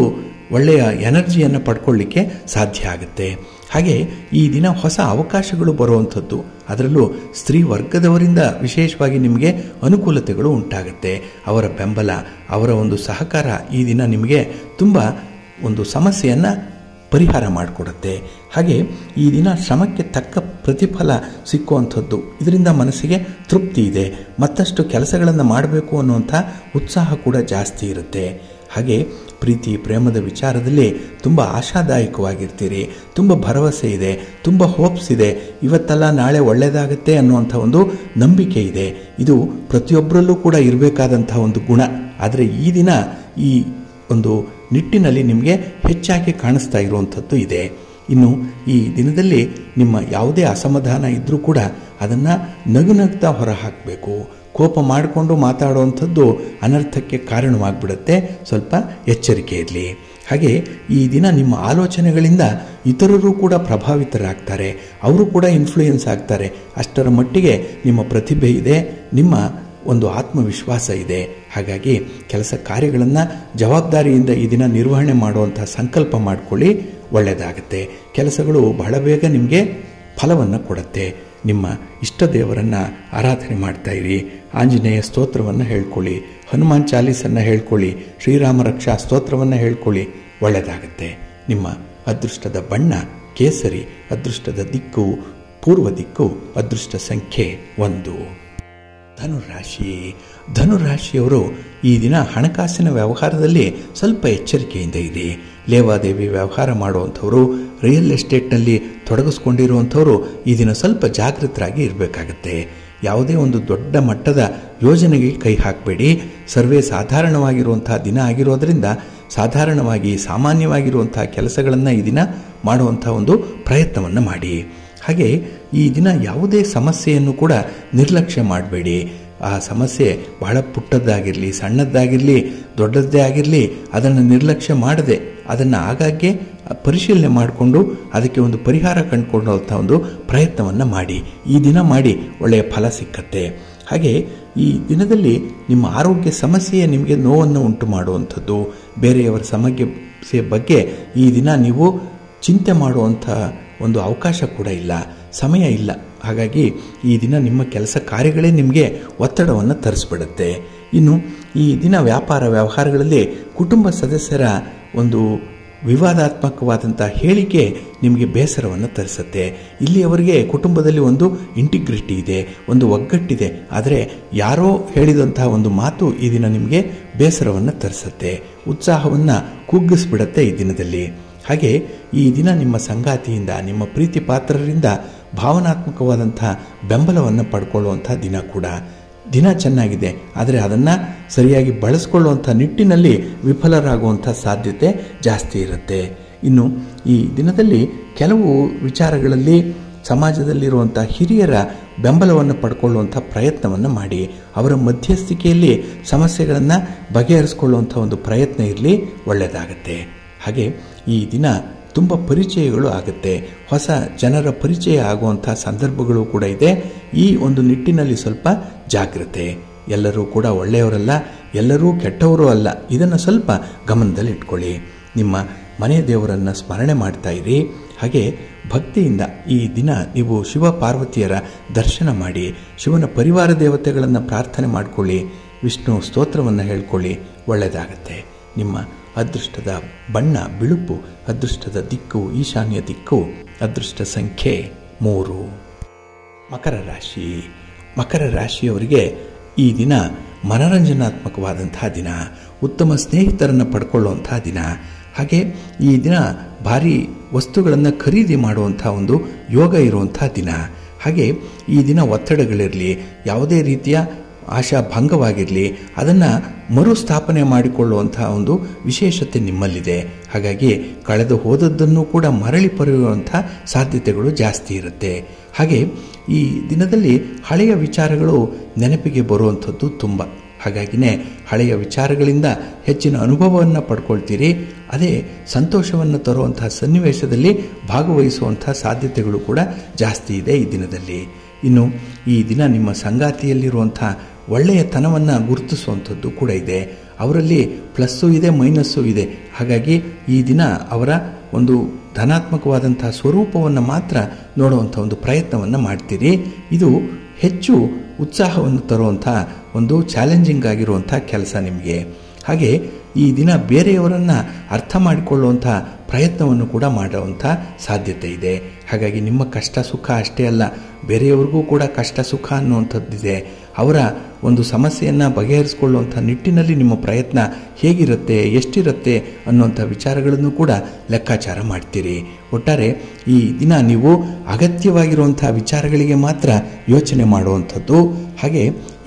S1: ಒಳ್ಳೆಯ ಎನರ್ಜಿಯನ್ನು ಪಡ್ಕೊಳ್ಳಿಕ್ಕೆ ಸಾಧ್ಯ ಆಗುತ್ತೆ. ಹಾಗೆ ಈ ದಿನ ಹೊಸ ಅವಕಾಶಗಳು ಬರುವಂಥದ್ದು, ಅದರಲ್ಲೂ ಸ್ತ್ರೀ ವರ್ಗದವರಿಂದ ವಿಶೇಷವಾಗಿ ನಿಮಗೆ ಅನುಕೂಲತೆಗಳು ಉಂಟಾಗುತ್ತೆ. ಅವರ ಬೆಂಬಲ, ಅವರ ಒಂದು ಸಹಕಾರ ಈ ದಿನ ನಿಮಗೆ ತುಂಬ ಒಂದು ಸಮಸ್ಯೆಯನ್ನು ಪರಿಹಾರ ಮಾಡಿಕೊಡುತ್ತೆ. ಹಾಗೆ ಈ ದಿನ ಶ್ರಮಕ್ಕೆ ತಕ್ಕ ಪ್ರತಿಫಲ ಸಿಕ್ಕುವಂಥದ್ದು, ಇದರಿಂದ ಮನಸ್ಸಿಗೆ ತೃಪ್ತಿ ಇದೆ. ಮತ್ತಷ್ಟು ಕೆಲಸಗಳನ್ನು ಮಾಡಬೇಕು ಅನ್ನುವಂಥ ಉತ್ಸಾಹ ಕೂಡ ಜಾಸ್ತಿ ಇರುತ್ತೆ. ಹಾಗೆ ಪ್ರೀತಿ ಪ್ರೇಮದ ವಿಚಾರದಲ್ಲಿ ತುಂಬ ಆಶಾದಾಯಕವಾಗಿರ್ತೀರಿ, ತುಂಬ ಭರವಸೆ ಇದೆ, ತುಂಬ ಹೋಪ್ಸ್ ಇದೆ. ಇವತ್ತಲ್ಲ ನಾಳೆ ಒಳ್ಳೆಯದಾಗುತ್ತೆ ಅನ್ನುವಂಥ ಒಂದು ನಂಬಿಕೆ ಇದೆ. ಇದು ಪ್ರತಿಯೊಬ್ಬರಲ್ಲೂ ಕೂಡ ಇರಬೇಕಾದಂಥ ಒಂದು ಗುಣ. ಆದರೆ ಈ ದಿನ ಈ ಒಂದು ನಿಟ್ಟಿನಲ್ಲಿ ನಿಮಗೆ ಹೆಚ್ಚಾಗಿ ಕಾಣಿಸ್ತಾ ಇರುವಂಥದ್ದು ಇದೆ. ಇನ್ನು ಈ ದಿನದಲ್ಲಿ ನಿಮ್ಮ ಯಾವುದೇ ಅಸಮಾಧಾನ ಇದ್ದರೂ ಕೂಡ ಅದನ್ನು ನಗುನಗ್ತಾ ಹೊರಹಾಕಬೇಕು. ಕೋಪ ಮಾಡಿಕೊಂಡು ಮಾತಾಡುವಂಥದ್ದು ಅನರ್ಥಕ್ಕೆ ಕಾರಣವಾಗ್ಬಿಡುತ್ತೆ. ಸ್ವಲ್ಪ ಎಚ್ಚರಿಕೆ ಇರಲಿ. ಹಾಗೆ ಈ ದಿನ ನಿಮ್ಮ ಆಲೋಚನೆಗಳಿಂದ ಇತರರು ಕೂಡ ಪ್ರಭಾವಿತರಾಗ್ತಾರೆ, ಅವರು ಕೂಡ ಇನ್ಫ್ಲೂಯೆನ್ಸ್ ಆಗ್ತಾರೆ. ಅಷ್ಟರ ಮಟ್ಟಿಗೆ ನಿಮ್ಮ ಪ್ರತಿಭೆ ಇದೆ, ನಿಮ್ಮ ಒಂದು ಆತ್ಮವಿಶ್ವಾಸ ಇದೆ. ಹಾಗಾಗಿ ಕೆಲಸ ಕಾರ್ಯಗಳನ್ನು ಜವಾಬ್ದಾರಿಯಿಂದ ಈ ದಿನ ನಿರ್ವಹಣೆ ಮಾಡುವಂಥ ಸಂಕಲ್ಪ ಮಾಡಿಕೊಳ್ಳಿ, ಒಳ್ಳೆಯದಾಗುತ್ತೆ. ಕೆಲಸಗಳು ಬಹಳ ಬೇಗ ನಿಮಗೆ ಫಲವನ್ನು ಕೊಡುತ್ತೆ. ನಿಮ್ಮ ಇಷ್ಟ ದೇವರನ್ನು ಆರಾಧನೆ ಮಾಡ್ತಾ ಇರಿ. ಆಂಜನೇಯ ಸ್ತೋತ್ರವನ್ನು ಹೇಳ್ಕೊಳ್ಳಿ, ಹನುಮಾನ್ ಚಾಲೀಸನ್ನು ಹೇಳ್ಕೊಳ್ಳಿ, ಶ್ರೀರಾಮ ರಕ್ಷಾ ಸ್ತೋತ್ರವನ್ನು ಹೇಳ್ಕೊಳ್ಳಿ, ಒಳ್ಳೆಯದಾಗುತ್ತೆ. ನಿಮ್ಮ ಅದೃಷ್ಟದ ಬಣ್ಣ ಕೇಸರಿ, ಅದೃಷ್ಟದ ದಿಕ್ಕು ಪೂರ್ವ ದಿಕ್ಕು, ಅದೃಷ್ಟ ಸಂಖ್ಯೆ 1. ಧನುರಾಶಿ. ಧನುರಾಶಿಯವರು ಈ ದಿನ ಹಣಕಾಸಿನ ವ್ಯವಹಾರದಲ್ಲಿ ಸ್ವಲ್ಪ ಎಚ್ಚರಿಕೆಯಿಂದ ಇರಿ. ಲೇವಾದೇವಿ ವ್ಯವಹಾರ ಮಾಡುವಂಥವರು, ರಿಯಲ್ ಎಸ್ಟೇಟ್ನಲ್ಲಿ ತೊಡಗಿಸ್ಕೊಂಡಿರುವಂಥವರು ಈ ದಿನ ಸ್ವಲ್ಪ ಜಾಗೃತರಾಗಿ ಇರಬೇಕಾಗತ್ತೆ. ಯಾವುದೇ ಒಂದು ದೊಡ್ಡ ಮಟ್ಟದ ಯೋಜನೆಗೆ ಕೈ ಹಾಕಬೇಡಿ. ಸರ್ವೇ ಸಾಧಾರಣವಾಗಿರುವಂಥ ದಿನ ಆಗಿರೋದರಿಂದ ಸಾಧಾರಣವಾಗಿ ಸಾಮಾನ್ಯವಾಗಿರುವಂಥ ಕೆಲಸಗಳನ್ನು ಈ ದಿನ ಮಾಡುವಂಥ ಒಂದು ಪ್ರಯತ್ನವನ್ನು ಮಾಡಿ. ಹಾಗೆ ಈ ದಿನ ಯಾವುದೇ ಸಮಸ್ಯೆಯನ್ನು ಕೂಡ ನಿರ್ಲಕ್ಷ್ಯ ಮಾಡಬೇಡಿ. ಆ ಸಮಸ್ಯೆ ಬಹಳ ಪುಟ್ಟದ್ದಾಗಿರಲಿ, ಸಣ್ಣದ್ದಾಗಿರಲಿ, ದೊಡ್ಡದ್ದೇ ಆಗಿರಲಿ, ಅದನ್ನು ನಿರ್ಲಕ್ಷ್ಯ ಮಾಡದೆ ಅದನ್ನು ಆಗಾಗ್ಗೆ ಪರಿಶೀಲನೆ ಮಾಡಿಕೊಂಡು ಅದಕ್ಕೆ ಒಂದು ಪರಿಹಾರ ಕಂಡುಕೊಳ್ಳುವಂಥ ಒಂದು ಪ್ರಯತ್ನವನ್ನು ಮಾಡಿ. ಈ ದಿನ ಮಾಡಿ ಒಳ್ಳೆಯ ಫಲ ಸಿಕ್ಕತ್ತೆ. ಹಾಗೆ ಈ ದಿನದಲ್ಲಿ ನಿಮ್ಮ ಆರೋಗ್ಯ ಸಮಸ್ಯೆಯೇ ನಿಮಗೆ ನೋವನ್ನು ಉಂಟು ಮಾಡುವಂಥದ್ದು. ಬೇರೆಯವರ ಸಮಸ್ಯೆ ಬಗ್ಗೆ ಈ ದಿನ ನೀವು ಚಿಂತೆ ಮಾಡುವಂಥ ಒಂದು ಅವಕಾಶ ಕೂಡ ಇಲ್ಲ, ಸಮಯ ಇಲ್ಲ. ಹಾಗಾಗಿ ಈ ದಿನ ನಿಮ್ಮ ಕೆಲಸ ಕಾರ್ಯಗಳೇ ನಿಮಗೆ ಒತ್ತಡವನ್ನು ತರಿಸ್ಬಿಡುತ್ತೆ. ಇನ್ನು ಈ ದಿನ ವ್ಯಾಪಾರ ವ್ಯವಹಾರಗಳಲ್ಲಿ ಕುಟುಂಬ ಸದಸ್ಯರ ಒಂದು ವಿವಾದಾತ್ಮಕವಾದಂಥ ಹೇಳಿಕೆ ನಿಮಗೆ ಬೇಸರವನ್ನು ತರಿಸುತ್ತೆ. ಇಲ್ಲಿಯವರೆಗೆ ಕುಟುಂಬದಲ್ಲಿ ಒಂದು ಇಂಟಿಗ್ರಿಟಿ ಇದೆ, ಒಂದು ಒಗ್ಗಟ್ಟಿದೆ. ಆದರೆ ಯಾರೋ ಹೇಳಿದಂತಹ ಒಂದು ಮಾತು ಈ ದಿನ ನಿಮಗೆ ಬೇಸರವನ್ನು ತರಿಸುತ್ತೆ, ಉತ್ಸಾಹವನ್ನು ಕುಗ್ಗಿಸ್ಬಿಡುತ್ತೆ ಈ ದಿನದಲ್ಲಿ. ಹಾಗೆ ಈ ದಿನ ನಿಮ್ಮ ಸಂಗಾತಿಯಿಂದ, ನಿಮ್ಮ ಪ್ರೀತಿ ಪಾತ್ರರಿಂದ ಭಾವನಾತ್ಮಕವಾದಂಥ ಬೆಂಬಲವನ್ನು ಪಡ್ಕೊಳ್ಳುವಂಥ ದಿನ ಕೂಡ. ದಿನ ಚೆನ್ನಾಗಿದೆ, ಆದರೆ ಅದನ್ನು ಸರಿಯಾಗಿ ಬಳಸ್ಕೊಳ್ಳುವಂಥ ನಿಟ್ಟಿನಲ್ಲಿ ವಿಫಲರಾಗುವಂಥ ಸಾಧ್ಯತೆ ಜಾಸ್ತಿ ಇರುತ್ತೆ. ಇನ್ನು ಈ ದಿನದಲ್ಲಿ ಕೆಲವು ವಿಚಾರಗಳಲ್ಲಿ ಸಮಾಜದಲ್ಲಿರುವಂಥ ಹಿರಿಯರ ಬೆಂಬಲವನ್ನು ಪಡ್ಕೊಳ್ಳುವಂಥ ಪ್ರಯತ್ನವನ್ನು ಮಾಡಿ, ಅವರ ಮಧ್ಯಸ್ಥಿಕೆಯಲ್ಲಿ ಸಮಸ್ಯೆಗಳನ್ನು ಬಗೆಹರಿಸ್ಕೊಳ್ಳುವಂಥ ಒಂದು ಪ್ರಯತ್ನ ಇರಲಿ, ಒಳ್ಳೆಯದಾಗತ್ತೆ. ಹಾಗೆ ಈ ದಿನ ತುಂಬ ಪರಿಚಯಗಳು ಆಗುತ್ತೆ, ಹೊಸ ಜನರ ಪರಿಚಯ ಆಗುವಂಥ ಸಂದರ್ಭಗಳು ಕೂಡ ಇದೆ. ಈ ಒಂದು ನಿಟ್ಟಿನಲ್ಲಿ ಸ್ವಲ್ಪ ಜಾಗ್ರತೆ. ಎಲ್ಲರೂ ಕೂಡ ಒಳ್ಳೆಯವರಲ್ಲ, ಎಲ್ಲರೂ ಕೆಟ್ಟವರು ಅಲ್ಲ, ಇದನ್ನು ಸ್ವಲ್ಪ ಗಮನದಲ್ಲಿಟ್ಕೊಳ್ಳಿ. ನಿಮ್ಮ ಮನೆ ದೇವರನ್ನು ಸ್ಮರಣೆ ಮಾಡ್ತಾ ಇರಿ. ಹಾಗೆ ಭಕ್ತಿಯಿಂದ ಈ ದಿನ ನೀವು ಶಿವ ಪಾರ್ವತಿಯರ ದರ್ಶನ ಮಾಡಿ, ಶಿವನ ಪರಿವಾರ ದೇವತೆಗಳನ್ನು ಪ್ರಾರ್ಥನೆ ಮಾಡಿಕೊಳ್ಳಿ, ವಿಷ್ಣು ಸ್ತೋತ್ರವನ್ನು ಹೇಳ್ಕೊಳ್ಳಿ, ಒಳ್ಳೆಯದಾಗತ್ತೆ. ನಿಮ್ಮ ಅದೃಷ್ಟದ ಬಣ್ಣ ಬಿಳುಪು, ಅದೃಷ್ಟದ ದಿಕ್ಕು ಈಶಾನ್ಯ ದಿಕ್ಕು, ಅದೃಷ್ಟ ಸಂಖ್ಯೆ 3. ಮಕರ ರಾಶಿ. ಮಕರ ರಾಶಿಯವರಿಗೆ ಈ ದಿನ ಮನರಂಜನಾತ್ಮಕವಾದಂತಹ ದಿನ, ಉತ್ತಮ ಸ್ನೇಹಿತರನ್ನು ಪಡ್ಕೊಳ್ಳುವಂತಹ ದಿನ. ಹಾಗೆ ಈ ದಿನ ಭಾರಿ ವಸ್ತುಗಳನ್ನು ಖರೀದಿ ಮಾಡುವಂಥ ಒಂದು ಯೋಗ ಇರುವಂಥ ದಿನ. ಹಾಗೆ ಈ ದಿನ ಒತ್ತಡಗಳಿರಲಿ, ಯಾವುದೇ ರೀತಿಯ ಆಶಾಭಂಗವಾಗಿರಲಿ, ಅದನ್ನು ಮರುಸ್ಥಾಪನೆ ಮಾಡಿಕೊಳ್ಳುವಂಥ ಒಂದು ವಿಶೇಷತೆ ನಿಮ್ಮಲ್ಲಿದೆ. ಹಾಗಾಗಿ ಕಳೆದು ಹೋದದ್ದನ್ನು ಕೂಡ ಮರಳಿ ಪಡೆಯುವಂಥ ಸಾಧ್ಯತೆಗಳು ಜಾಸ್ತಿ ಇರುತ್ತೆ. ಹಾಗೆ ಈ ದಿನದಲ್ಲಿ ಹಳೆಯ ವಿಚಾರಗಳು ನೆನಪಿಗೆ ಬರುವಂಥದ್ದು ತುಂಬ. ಹಾಗಾಗಿನೇ ಹಳೆಯ ವಿಚಾರಗಳಿಂದ ಹೆಚ್ಚಿನ ಅನುಭವವನ್ನು ಪಡ್ಕೊಳ್ತೀರಿ. ಅದೇ ಸಂತೋಷವನ್ನು ತರುವಂತಹ ಸನ್ನಿವೇಶದಲ್ಲಿ ಭಾಗವಹಿಸುವಂಥ ಸಾಧ್ಯತೆಗಳು ಕೂಡ ಜಾಸ್ತಿ ಇದೆ ಈ ದಿನದಲ್ಲಿ. ಇನ್ನು ಈ ದಿನ ನಿಮ್ಮ ಸಂಗಾತಿಯಲ್ಲಿರುವಂಥ ಒಳ್ಳೆಯತನವನ್ನು ಗುರುತಿಸುವಂಥದ್ದು ಕೂಡ ಇದೆ. ಅವರಲ್ಲಿ ಪ್ಲಸ್ಸು ಇದೆ, ಮೈನಸ್ಸು ಇದೆ. ಹಾಗಾಗಿ ಈ ದಿನ ಅವರ ಒಂದು ಧನಾತ್ಮಕವಾದಂಥ ಸ್ವರೂಪವನ್ನು ಮಾತ್ರ ನೋಡುವಂಥ ಒಂದು ಪ್ರಯತ್ನವನ್ನು ಮಾಡ್ತೀರಿ. ಇದು ಹೆಚ್ಚು ಉತ್ಸಾಹವನ್ನು ತರುವಂಥ ಒಂದು ಚಾಲೆಂಜಿಂಗ್ ಆಗಿರುವಂಥ ಕೆಲಸ ನಿಮಗೆ. ಹಾಗೆ ಈ ದಿನ ಬೇರೆಯವರನ್ನು ಅರ್ಥ ಮಾಡಿಕೊಳ್ಳುವಂಥ ಪ್ರಯತ್ನವನ್ನು ಕೂಡ ಮಾಡುವಂಥ ಸಾಧ್ಯತೆ ಇದೆ. ಹಾಗಾಗಿ ನಿಮ್ಮ ಕಷ್ಟ ಸುಖ ಅಷ್ಟೇ ಅಲ್ಲ, ಬೇರೆಯವ್ರಿಗೂ ಕೂಡ ಕಷ್ಟ ಸುಖ ಅನ್ನುವಂಥದ್ದಿದೆ. ಅವರ ಒಂದು ಸಮಸ್ಯೆಯನ್ನು ಬಗೆಹರಿಸಿಕೊಳ್ಳುವಂಥ ನಿಟ್ಟಿನಲ್ಲಿ ನಿಮ್ಮ ಪ್ರಯತ್ನ ಹೇಗಿರುತ್ತೆ, ಎಷ್ಟಿರುತ್ತೆ ಅನ್ನುವಂಥ ವಿಚಾರಗಳನ್ನು ಕೂಡ ಲೆಕ್ಕಾಚಾರ ಮಾಡ್ತೀರಿ. ಒಟ್ಟಾರೆ ಈ ದಿನ ನೀವು ಅಗತ್ಯವಾಗಿರುವಂಥ ವಿಚಾರಗಳಿಗೆ ಮಾತ್ರ ಯೋಚನೆ ಮಾಡುವಂಥದ್ದು. ಹಾಗೆ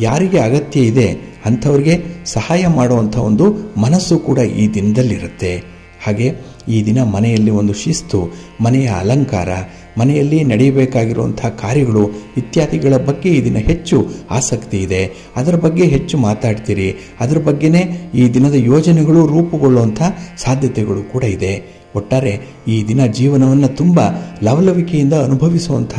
S1: ಯಾರಿಗೆ ಅಗತ್ಯ ಇದೆ ಅಂಥವ್ರಿಗೆ ಸಹಾಯ ಮಾಡುವಂಥ ಒಂದು ಮನಸ್ಸು ಕೂಡ ಈ ದಿನದಲ್ಲಿರುತ್ತೆ. ಹಾಗೆ ಈ ದಿನ ಮನೆಯಲ್ಲಿ ಒಂದು ಶಿಸ್ತು, ಮನೆಯ ಅಲಂಕಾರ, ಮನೆಯಲ್ಲಿ ನಡೆಯಬೇಕಾಗಿರುವಂಥ ಕಾರ್ಯಗಳು ಇತ್ಯಾದಿಗಳ ಬಗ್ಗೆ ಈ ದಿನ ಹೆಚ್ಚು ಆಸಕ್ತಿ ಇದೆ. ಅದರ ಬಗ್ಗೆ ಹೆಚ್ಚು ಮಾತಾಡ್ತೀರಿ. ಅದರ ಬಗ್ಗೆನೇ ಈ ದಿನದ ಯೋಜನೆಗಳು ರೂಪುಗೊಳ್ಳುವಂಥ ಸಾಧ್ಯತೆಗಳು ಕೂಡ ಇದೆ. ಒಟ್ಟಾರೆ ಈ ದಿನ ಜೀವನವನ್ನು ತುಂಬ ಲವಲವಿಕೆಯಿಂದ ಅನುಭವಿಸುವಂಥ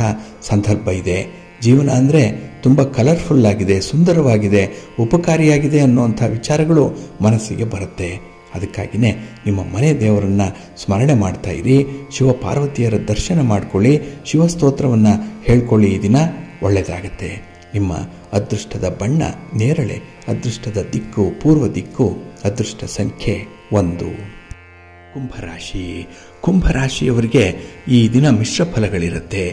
S1: ಸಂದರ್ಭ ಇದೆ. ಜೀವನ ಅಂದರೆ ತುಂಬ ಕಲರ್ಫುಲ್ ಆಗಿದೆ, ಸುಂದರವಾಗಿದೆ, ಉಪಕಾರಿಯಾಗಿದೆ ಅನ್ನುವಂಥ ವಿಚಾರಗಳು ಮನಸ್ಸಿಗೆ ಬರುತ್ತೆ. ಅದಕ್ಕಾಗಿಯೇ ನಿಮ್ಮ ಮನೆ ದೇವರನ್ನು ಸ್ಮರಣೆ ಮಾಡ್ತಾ ಇರಿ. ಶಿವ ಪಾರ್ವತಿಯರ ದರ್ಶನ ಮಾಡಿಕೊಳ್ಳಿ, ಶಿವಸ್ತೋತ್ರವನ್ನು ಹೇಳ್ಕೊಳ್ಳಿ. ಈ ದಿನ ಒಳ್ಳೆಯದಾಗತ್ತೆ. ನಿಮ್ಮ ಅದೃಷ್ಟದ ಬಣ್ಣ ನೇರಳೆ, ಅದೃಷ್ಟದ ದಿಕ್ಕು ಪೂರ್ವ ದಿಕ್ಕು, ಅದೃಷ್ಟ ಸಂಖ್ಯೆ 1. ಕುಂಭರಾಶಿ. ಕುಂಭರಾಶಿಯವರಿಗೆ ಈ ದಿನ ಮಿಶ್ರ ಫಲಗಳಿರುತ್ತೆ.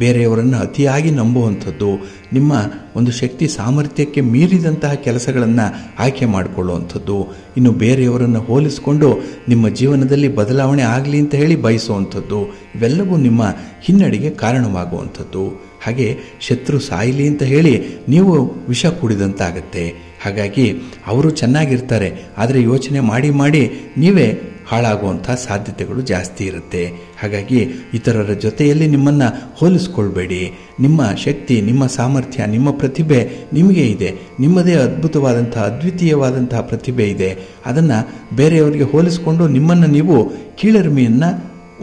S1: ಬೇರೆಯವರನ್ನು ಅತಿಯಾಗಿ ನಂಬುವಂಥದ್ದು, ನಿಮ್ಮ ಒಂದು ಶಕ್ತಿ ಸಾಮರ್ಥ್ಯಕ್ಕೆ ಮೀರಿದಂತಹ ಕೆಲಸಗಳನ್ನು ಆಯ್ಕೆ ಮಾಡಿಕೊಳ್ಳುವಂಥದ್ದು, ಇನ್ನು ಬೇರೆಯವರನ್ನು ಹೋಲಿಸಿಕೊಂಡು ನಿಮ್ಮ ಜೀವನದಲ್ಲಿ ಬದಲಾವಣೆ ಆಗಲಿ ಅಂತ ಹೇಳಿ ಬಯಸುವಂಥದ್ದು, ಇವೆಲ್ಲವೂ ನಿಮ್ಮ ಹಿನ್ನಡೆಗೆ ಕಾರಣವಾಗುವಂಥದ್ದು. ಹಾಗೆ ಶತ್ರು ಸಾಯಲಿ ಅಂತ ಹೇಳಿ ನೀವು ವಿಷ ಕುಡಿದಂತಾಗತ್ತೆ. ಹಾಗಾಗಿ ಅವರು ಚೆನ್ನಾಗಿರ್ತಾರೆ, ಆದರೆ ಯೋಚನೆ ಮಾಡಿ ಮಾಡಿ ನೀವೇ ಹಾಳಾಗುವಂಥ ಸಾಧ್ಯತೆಗಳು ಜಾಸ್ತಿ ಇರುತ್ತೆ. ಹಾಗಾಗಿ ಇತರರ ಜೊತೆಯಲ್ಲಿ ನಿಮ್ಮನ್ನು ಹೋಲಿಸ್ಕೊಳ್ಬೇಡಿ. ನಿಮ್ಮ ಶಕ್ತಿ, ನಿಮ್ಮ ಸಾಮರ್ಥ್ಯ, ನಿಮ್ಮ ಪ್ರತಿಭೆ ನಿಮಗೆ ಇದೆ. ನಿಮ್ಮದೇ ಅದ್ಭುತವಾದಂಥ ಅದ್ವಿತೀಯವಾದಂತಹ ಪ್ರತಿಭೆ ಇದೆ. ಅದನ್ನು ಬೇರೆಯವರಿಗೆ ಹೋಲಿಸಿಕೊಂಡು ನಿಮ್ಮನ್ನು ನೀವು ಕೀಳರಿಮೆಯನ್ನು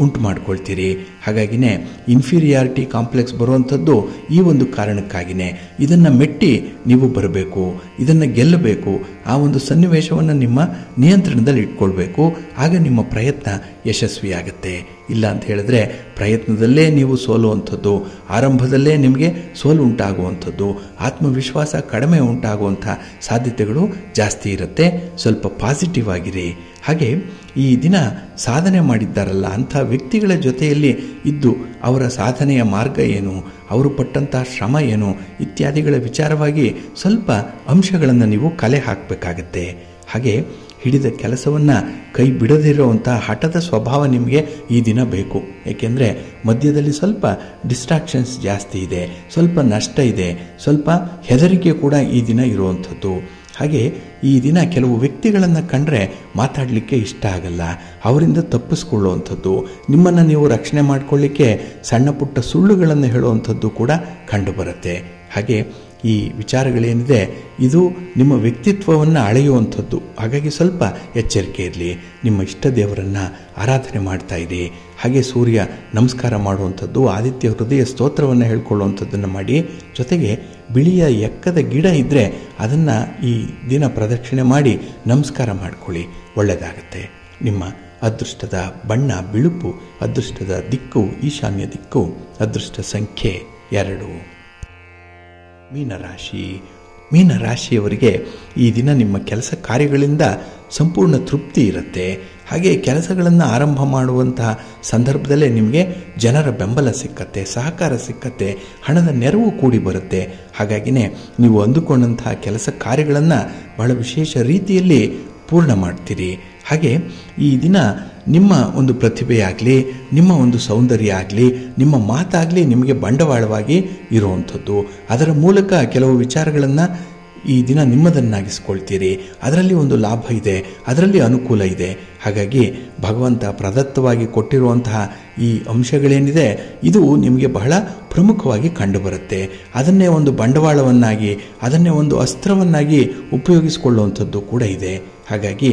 S1: ಉಂಟು ಮಾಡ್ಕೊಳ್ತೀರಿ. ಹಾಗಾಗಿನೇ ಇನ್ಫೀರಿಯಾರಿಟಿ ಕಾಂಪ್ಲೆಕ್ಸ್ ಬರುವಂಥದ್ದು ಈ ಒಂದು ಕಾರಣಕ್ಕಾಗಿಯೇ. ಇದನ್ನು ಮೆಟ್ಟಿ ನೀವು ಬರಬೇಕು, ಇದನ್ನು ಗೆಲ್ಲಬೇಕು, ಆ ಒಂದು ಸನ್ನಿವೇಶವನ್ನು ನಿಮ್ಮ ನಿಯಂತ್ರಣದಲ್ಲಿ ಇಟ್ಕೊಳ್ಬೇಕು. ಆಗ ನಿಮ್ಮ ಪ್ರಯತ್ನ ಯಶಸ್ವಿಯಾಗುತ್ತೆ. ಇಲ್ಲ ಅಂತ ಹೇಳಿದ್ರೆ ಪ್ರಯತ್ನದಲ್ಲೇ ನೀವು ಸೋಲುವಂಥದ್ದು, ಆರಂಭದಲ್ಲೇ ನಿಮಗೆ ಸೋಲು ಉಂಟಾಗುವಂಥದ್ದು, ಆತ್ಮವಿಶ್ವಾಸ ಕಡಿಮೆ ಉಂಟಾಗುವಂಥ ಸಾಧ್ಯತೆಗಳು ಜಾಸ್ತಿ ಇರುತ್ತೆ. ಸ್ವಲ್ಪ ಪಾಸಿಟಿವ್ ಆಗಿರಿ. ಹಾಗೆ ಈ ದಿನ ಸಾಧನೆ ಮಾಡಿದ್ದಾರಲ್ಲ ಅಂಥ ವ್ಯಕ್ತಿಗಳ ಜೊತೆಯಲ್ಲಿ ಇದ್ದು ಅವರ ಸಾಧನೆಯ ಮಾರ್ಗ ಏನು, ಅವರು ಪಟ್ಟಂಥ ಶ್ರಮ ಏನು ಇತ್ಯಾದಿಗಳ ವಿಚಾರವಾಗಿ ಸ್ವಲ್ಪ ಅಂಶಗಳನ್ನು ನೀವು ಕಲೆ ಹಾಕಬೇಕಾಗತ್ತೆ. ಹಾಗೆ ಹಿಡಿದ ಕೆಲಸವನ್ನು ಕೈ ಬಿಡದಿರುವಂಥ ಹಠದ ಸ್ವಭಾವ ನಿಮಗೆ ಈ ದಿನ ಬೇಕು. ಏಕೆಂದರೆ ಮಧ್ಯದಲ್ಲಿ ಸ್ವಲ್ಪ ಡಿಸ್ಟ್ರಾಕ್ಷನ್ಸ್ ಜಾಸ್ತಿ ಇದೆ, ಸ್ವಲ್ಪ ನಷ್ಟ ಇದೆ, ಸ್ವಲ್ಪ ಹೆದರಿಕೆ ಕೂಡ ಈ ದಿನ ಇರುವಂಥದ್ದು. ಹಾಗೆ ಈ ದಿನ ಕೆಲವು ವ್ಯಕ್ತಿಗಳನ್ನು ಕಂಡ್ರೆ ಮಾತಾಡಲಿಕ್ಕೆ ಇಷ್ಟ ಆಗಲ್ಲ, ಅವರಿಂದ ತಪ್ಪಿಸ್ಕೊಳ್ಳುವಂಥದ್ದು, ನಿಮ್ಮನ್ನು ನೀವು ರಕ್ಷಣೆ ಮಾಡಿಕೊಳ್ಳಿಕ್ಕೆ ಸಣ್ಣ ಪುಟ್ಟ ಸುಳ್ಳುಗಳನ್ನು ಹೇಳುವಂಥದ್ದು ಕೂಡ ಕಂಡುಬರುತ್ತೆ. ಹಾಗೆ ಈ ವಿಚಾರಗಳೇನಿದೆ ಇದು ನಿಮ್ಮ ವ್ಯಕ್ತಿತ್ವವನ್ನು ಅಳೆಯುವಂಥದ್ದು. ಹಾಗಾಗಿ ಸ್ವಲ್ಪ ಎಚ್ಚರಿಕೆ ಇರಲಿ. ನಿಮ್ಮ ಇಷ್ಟ ದೇವರನ್ನು ಆರಾಧನೆ ಮಾಡ್ತಾ ಇರಿ. ಹಾಗೆ ಸೂರ್ಯ ನಮಸ್ಕಾರ ಮಾಡುವಂಥದ್ದು, ಆದಿತ್ಯ ಹೃದಯ ಸ್ತೋತ್ರವನ್ನು ಹೇಳ್ಕೊಳ್ಳುವಂಥದ್ದನ್ನು ಮಾಡಿ. ಜೊತೆಗೆ ಬಿಳಿಯ ಎಕ್ಕದ ಗಿಡ ಇದ್ದರೆ ಅದನ್ನು ಈ ದಿನ ಪ್ರದಕ್ಷಿಣೆ ಮಾಡಿ ನಮಸ್ಕಾರ ಮಾಡಿಕೊಳ್ಳಿ, ಒಳ್ಳೆಯದಾಗತ್ತೆ. ನಿಮ್ಮ ಅದೃಷ್ಟದ ಬಣ್ಣ ಬಿಳುಪು, ಅದೃಷ್ಟದ ದಿಕ್ಕು ಈಶಾನ್ಯ ದಿಕ್ಕು, ಅದೃಷ್ಟ ಸಂಖ್ಯೆ 2. ಮೀನರಾಶಿಯವರಿಗೆ ಈ ದಿನ ನಿಮ್ಮ ಕೆಲಸ ಕಾರ್ಯಗಳಿಂದ ಸಂಪೂರ್ಣ ತೃಪ್ತಿ ಇರುತ್ತೆ. ಹಾಗೆ ಕೆಲಸಗಳನ್ನು ಆರಂಭ ಮಾಡುವಂತಹ ಸಂದರ್ಭದಲ್ಲೇ ನಿಮಗೆ ಜನರ ಬೆಂಬಲ ಸಿಕ್ಕತ್ತೆ, ಸಹಕಾರ ಸಿಕ್ಕತ್ತೆ, ಹಣದ ನೆರವು ಕೂಡಿ ಬರುತ್ತೆ. ಹಾಗಾಗಿನೇ ನೀವು ಅಂದುಕೊಂಡಂತಹ ಕೆಲಸ ಕಾರ್ಯಗಳನ್ನು ಬಹಳ ವಿಶೇಷ ರೀತಿಯಲ್ಲಿ ಪೂರ್ಣ ಮಾಡ್ತೀರಿ. ಹಾಗೆ ಈ ದಿನ ನಿಮ್ಮ ಒಂದು ಪ್ರತಿಭೆಯಾಗಲಿ, ನಿಮ್ಮ ಒಂದು ಸೌಂದರ್ಯ ಆಗಲಿ, ನಿಮ್ಮ ಮಾತಾಗಲಿ ನಿಮಗೆ ಬಂಡವಾಳವಾಗಿ ಇರುವಂಥದ್ದು. ಅದರ ಮೂಲಕ ಕೆಲವು ವಿಚಾರಗಳನ್ನು ಈ ದಿನ ನಿಮ್ಮದನ್ನಾಗಿಸ್ಕೊಳ್ತೀರಿ. ಅದರಲ್ಲಿ ಒಂದು ಲಾಭ ಇದೆ, ಅದರಲ್ಲಿ ಅನುಕೂಲ ಇದೆ. ಹಾಗಾಗಿ ಭಗವಂತ ಪ್ರದತ್ತವಾಗಿ ಕೊಟ್ಟಿರುವಂತಹ ಈ ಅಂಶಗಳೇನಿದೆ ಇದು ನಿಮಗೆ ಬಹಳ ಪ್ರಮುಖವಾಗಿ ಕಂಡುಬರುತ್ತೆ. ಅದನ್ನೇ ಒಂದು ಬಂಡವಾಳವನ್ನಾಗಿ, ಅದನ್ನೇ ಒಂದು ಅಸ್ತ್ರವನ್ನಾಗಿ ಉಪಯೋಗಿಸಿಕೊಳ್ಳುವಂಥದ್ದು ಕೂಡ ಇದೆ. ಹಾಗಾಗಿ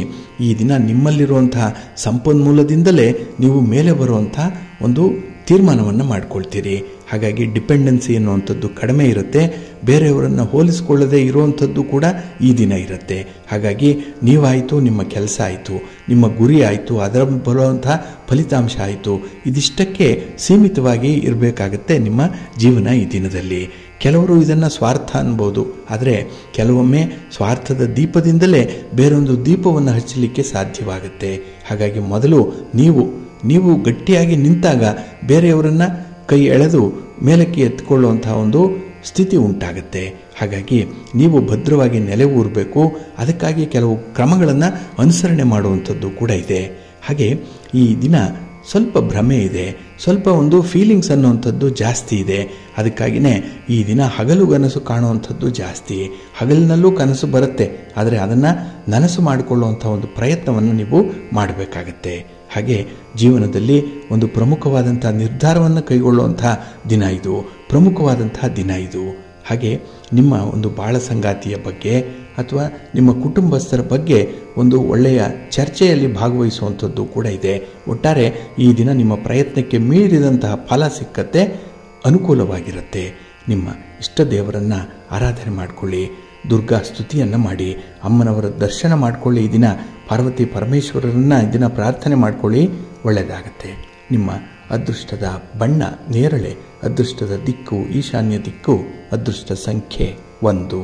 S1: ಈ ದಿನ ನಿಮ್ಮಲ್ಲಿರುವಂತಹ ಸಂಪನ್ಮೂಲದಿಂದಲೇ ನೀವು ಮೇಲೆ ಬರುವಂಥ ಒಂದು ತೀರ್ಮಾನವನ್ನು ಮಾಡ್ಕೊಳ್ತೀರಿ. ಹಾಗಾಗಿ ಡಿಪೆಂಡೆನ್ಸಿ ಅನ್ನುವಂಥದ್ದು ಕಡಿಮೆ ಇರುತ್ತೆ. ಬೇರೆಯವರನ್ನು ಹೋಲಿಸಿಕೊಳ್ಳದೆ ಇರುವಂಥದ್ದು ಕೂಡ ಈ ದಿನ ಇರುತ್ತೆ. ಹಾಗಾಗಿ ನೀವಾಯಿತು, ನಿಮ್ಮ ಕೆಲಸ ಆಯಿತು, ನಿಮ್ಮ ಗುರಿ ಆಯಿತು, ಅದರ ಬರುವಂಥ ಫಲಿತಾಂಶ ಆಯಿತು. ಇದಿಷ್ಟಕ್ಕೆ ಸೀಮಿತವಾಗಿ ಇರಬೇಕಾಗತ್ತೆ ನಿಮ್ಮ ಜೀವನ ಈ ದಿನದಲ್ಲಿ. ಕೆಲವರು ಇದನ್ನು ಸ್ವಾರ್ಥ ಅನ್ಬೋದು, ಆದರೆ ಕೆಲವೊಮ್ಮೆ ಸ್ವಾರ್ಥದ ದೀಪದಿಂದಲೇ ಬೇರೊಂದು ದೀಪವನ್ನು ಹಚ್ಚಲಿಕ್ಕೆ ಸಾಧ್ಯವಾಗುತ್ತೆ. ಹಾಗಾಗಿ ಮೊದಲು ನೀವು ಗಟ್ಟಿಯಾಗಿ ನಿಂತಾಗ ಬೇರೆಯವರನ್ನು ಕೈ ಎಳೆದು ಮೇಲಕ್ಕೆ ಎತ್ತಿಕೊಳ್ಳುವಂತಹ ಒಂದು ಸ್ಥಿತಿ ಉಂಟಾಗುತ್ತೆ. ಹಾಗಾಗಿ ನೀವು ಭದ್ರವಾಗಿ ನೆಲೆ ಊರಬೇಕು. ಅದಕ್ಕಾಗಿ ಕೆಲವು ಕ್ರಮಗಳನ್ನು ಅನುಸರಣೆ ಮಾಡುವಂಥದ್ದು ಕೂಡ ಇದೆ. ಹಾಗೆ ಈ ದಿನ ಸ್ವಲ್ಪ ಭ್ರಮೆ ಇದೆ, ಸ್ವಲ್ಪ ಒಂದು ಫೀಲಿಂಗ್ಸ್ ಅನ್ನುವಂಥದ್ದು ಜಾಸ್ತಿ ಇದೆ. ಅದಕ್ಕಾಗಿಯೇ ಈ ದಿನ ಹಗಲು ಕನಸು ಕಾಣುವಂಥದ್ದು ಜಾಸ್ತಿ. ಹಗಲಿನಲ್ಲೂ ಕನಸು ಬರುತ್ತೆ, ಆದರೆ ಅದನ್ನು ನನಸು ಮಾಡಿಕೊಳ್ಳುವಂಥ ಒಂದು ಪ್ರಯತ್ನವನ್ನು ನೀವು ಮಾಡಬೇಕಾಗತ್ತೆ. ಹಾಗೆ ಜೀವನದಲ್ಲಿ ಒಂದು ಪ್ರಮುಖವಾದಂಥ ನಿರ್ಧಾರವನ್ನು ಕೈಗೊಳ್ಳುವಂಥ ದಿನ ಇದು, ಪ್ರಮುಖವಾದಂತಹ ದಿನ ಇದು. ಹಾಗೆ ನಿಮ್ಮ ಒಂದು ಬಾಳ ಸಂಗಾತಿಯ ಬಗ್ಗೆ ಅಥವಾ ನಿಮ್ಮ ಕುಟುಂಬಸ್ಥರ ಬಗ್ಗೆ ಒಂದು ಒಳ್ಳೆಯ ಚರ್ಚೆಯಲ್ಲಿ ಭಾಗವಹಿಸುವಂಥದ್ದು ಕೂಡ ಇದೆ. ಒಟ್ಟಾರೆ ಈ ದಿನ ನಿಮ್ಮ ಪ್ರಯತ್ನಕ್ಕೆ ಮೀರಿದಂತಹ ಫಲ ಸಿಕ್ಕತ್ತೆ, ಅನುಕೂಲವಾಗಿರುತ್ತೆ. ನಿಮ್ಮ ಇಷ್ಟ ದೇವರನ್ನು ಆರಾಧನೆ ಮಾಡಿಕೊಳ್ಳಿ, ದುರ್ಗಾ ಸ್ತುತಿಯನ್ನು ಮಾಡಿ, ಅಮ್ಮನವರ ದರ್ಶನ ಮಾಡಿಕೊಳ್ಳಿ. ಈ ದಿನ ಪಾರ್ವತಿ ಪರಮೇಶ್ವರರನ್ನು ಈ ದಿನ ಪ್ರಾರ್ಥನೆ ಮಾಡಿಕೊಳ್ಳಿ, ಒಳ್ಳೆಯದಾಗತ್ತೆ. ನಿಮ್ಮ ಅದೃಷ್ಟದ ಬಣ್ಣ ನೇರಳೆ, ಅದೃಷ್ಟದ ದಿಕ್ಕು ಈಶಾನ್ಯ ದಿಕ್ಕು, ಅದೃಷ್ಟ ಸಂಖ್ಯೆ 1.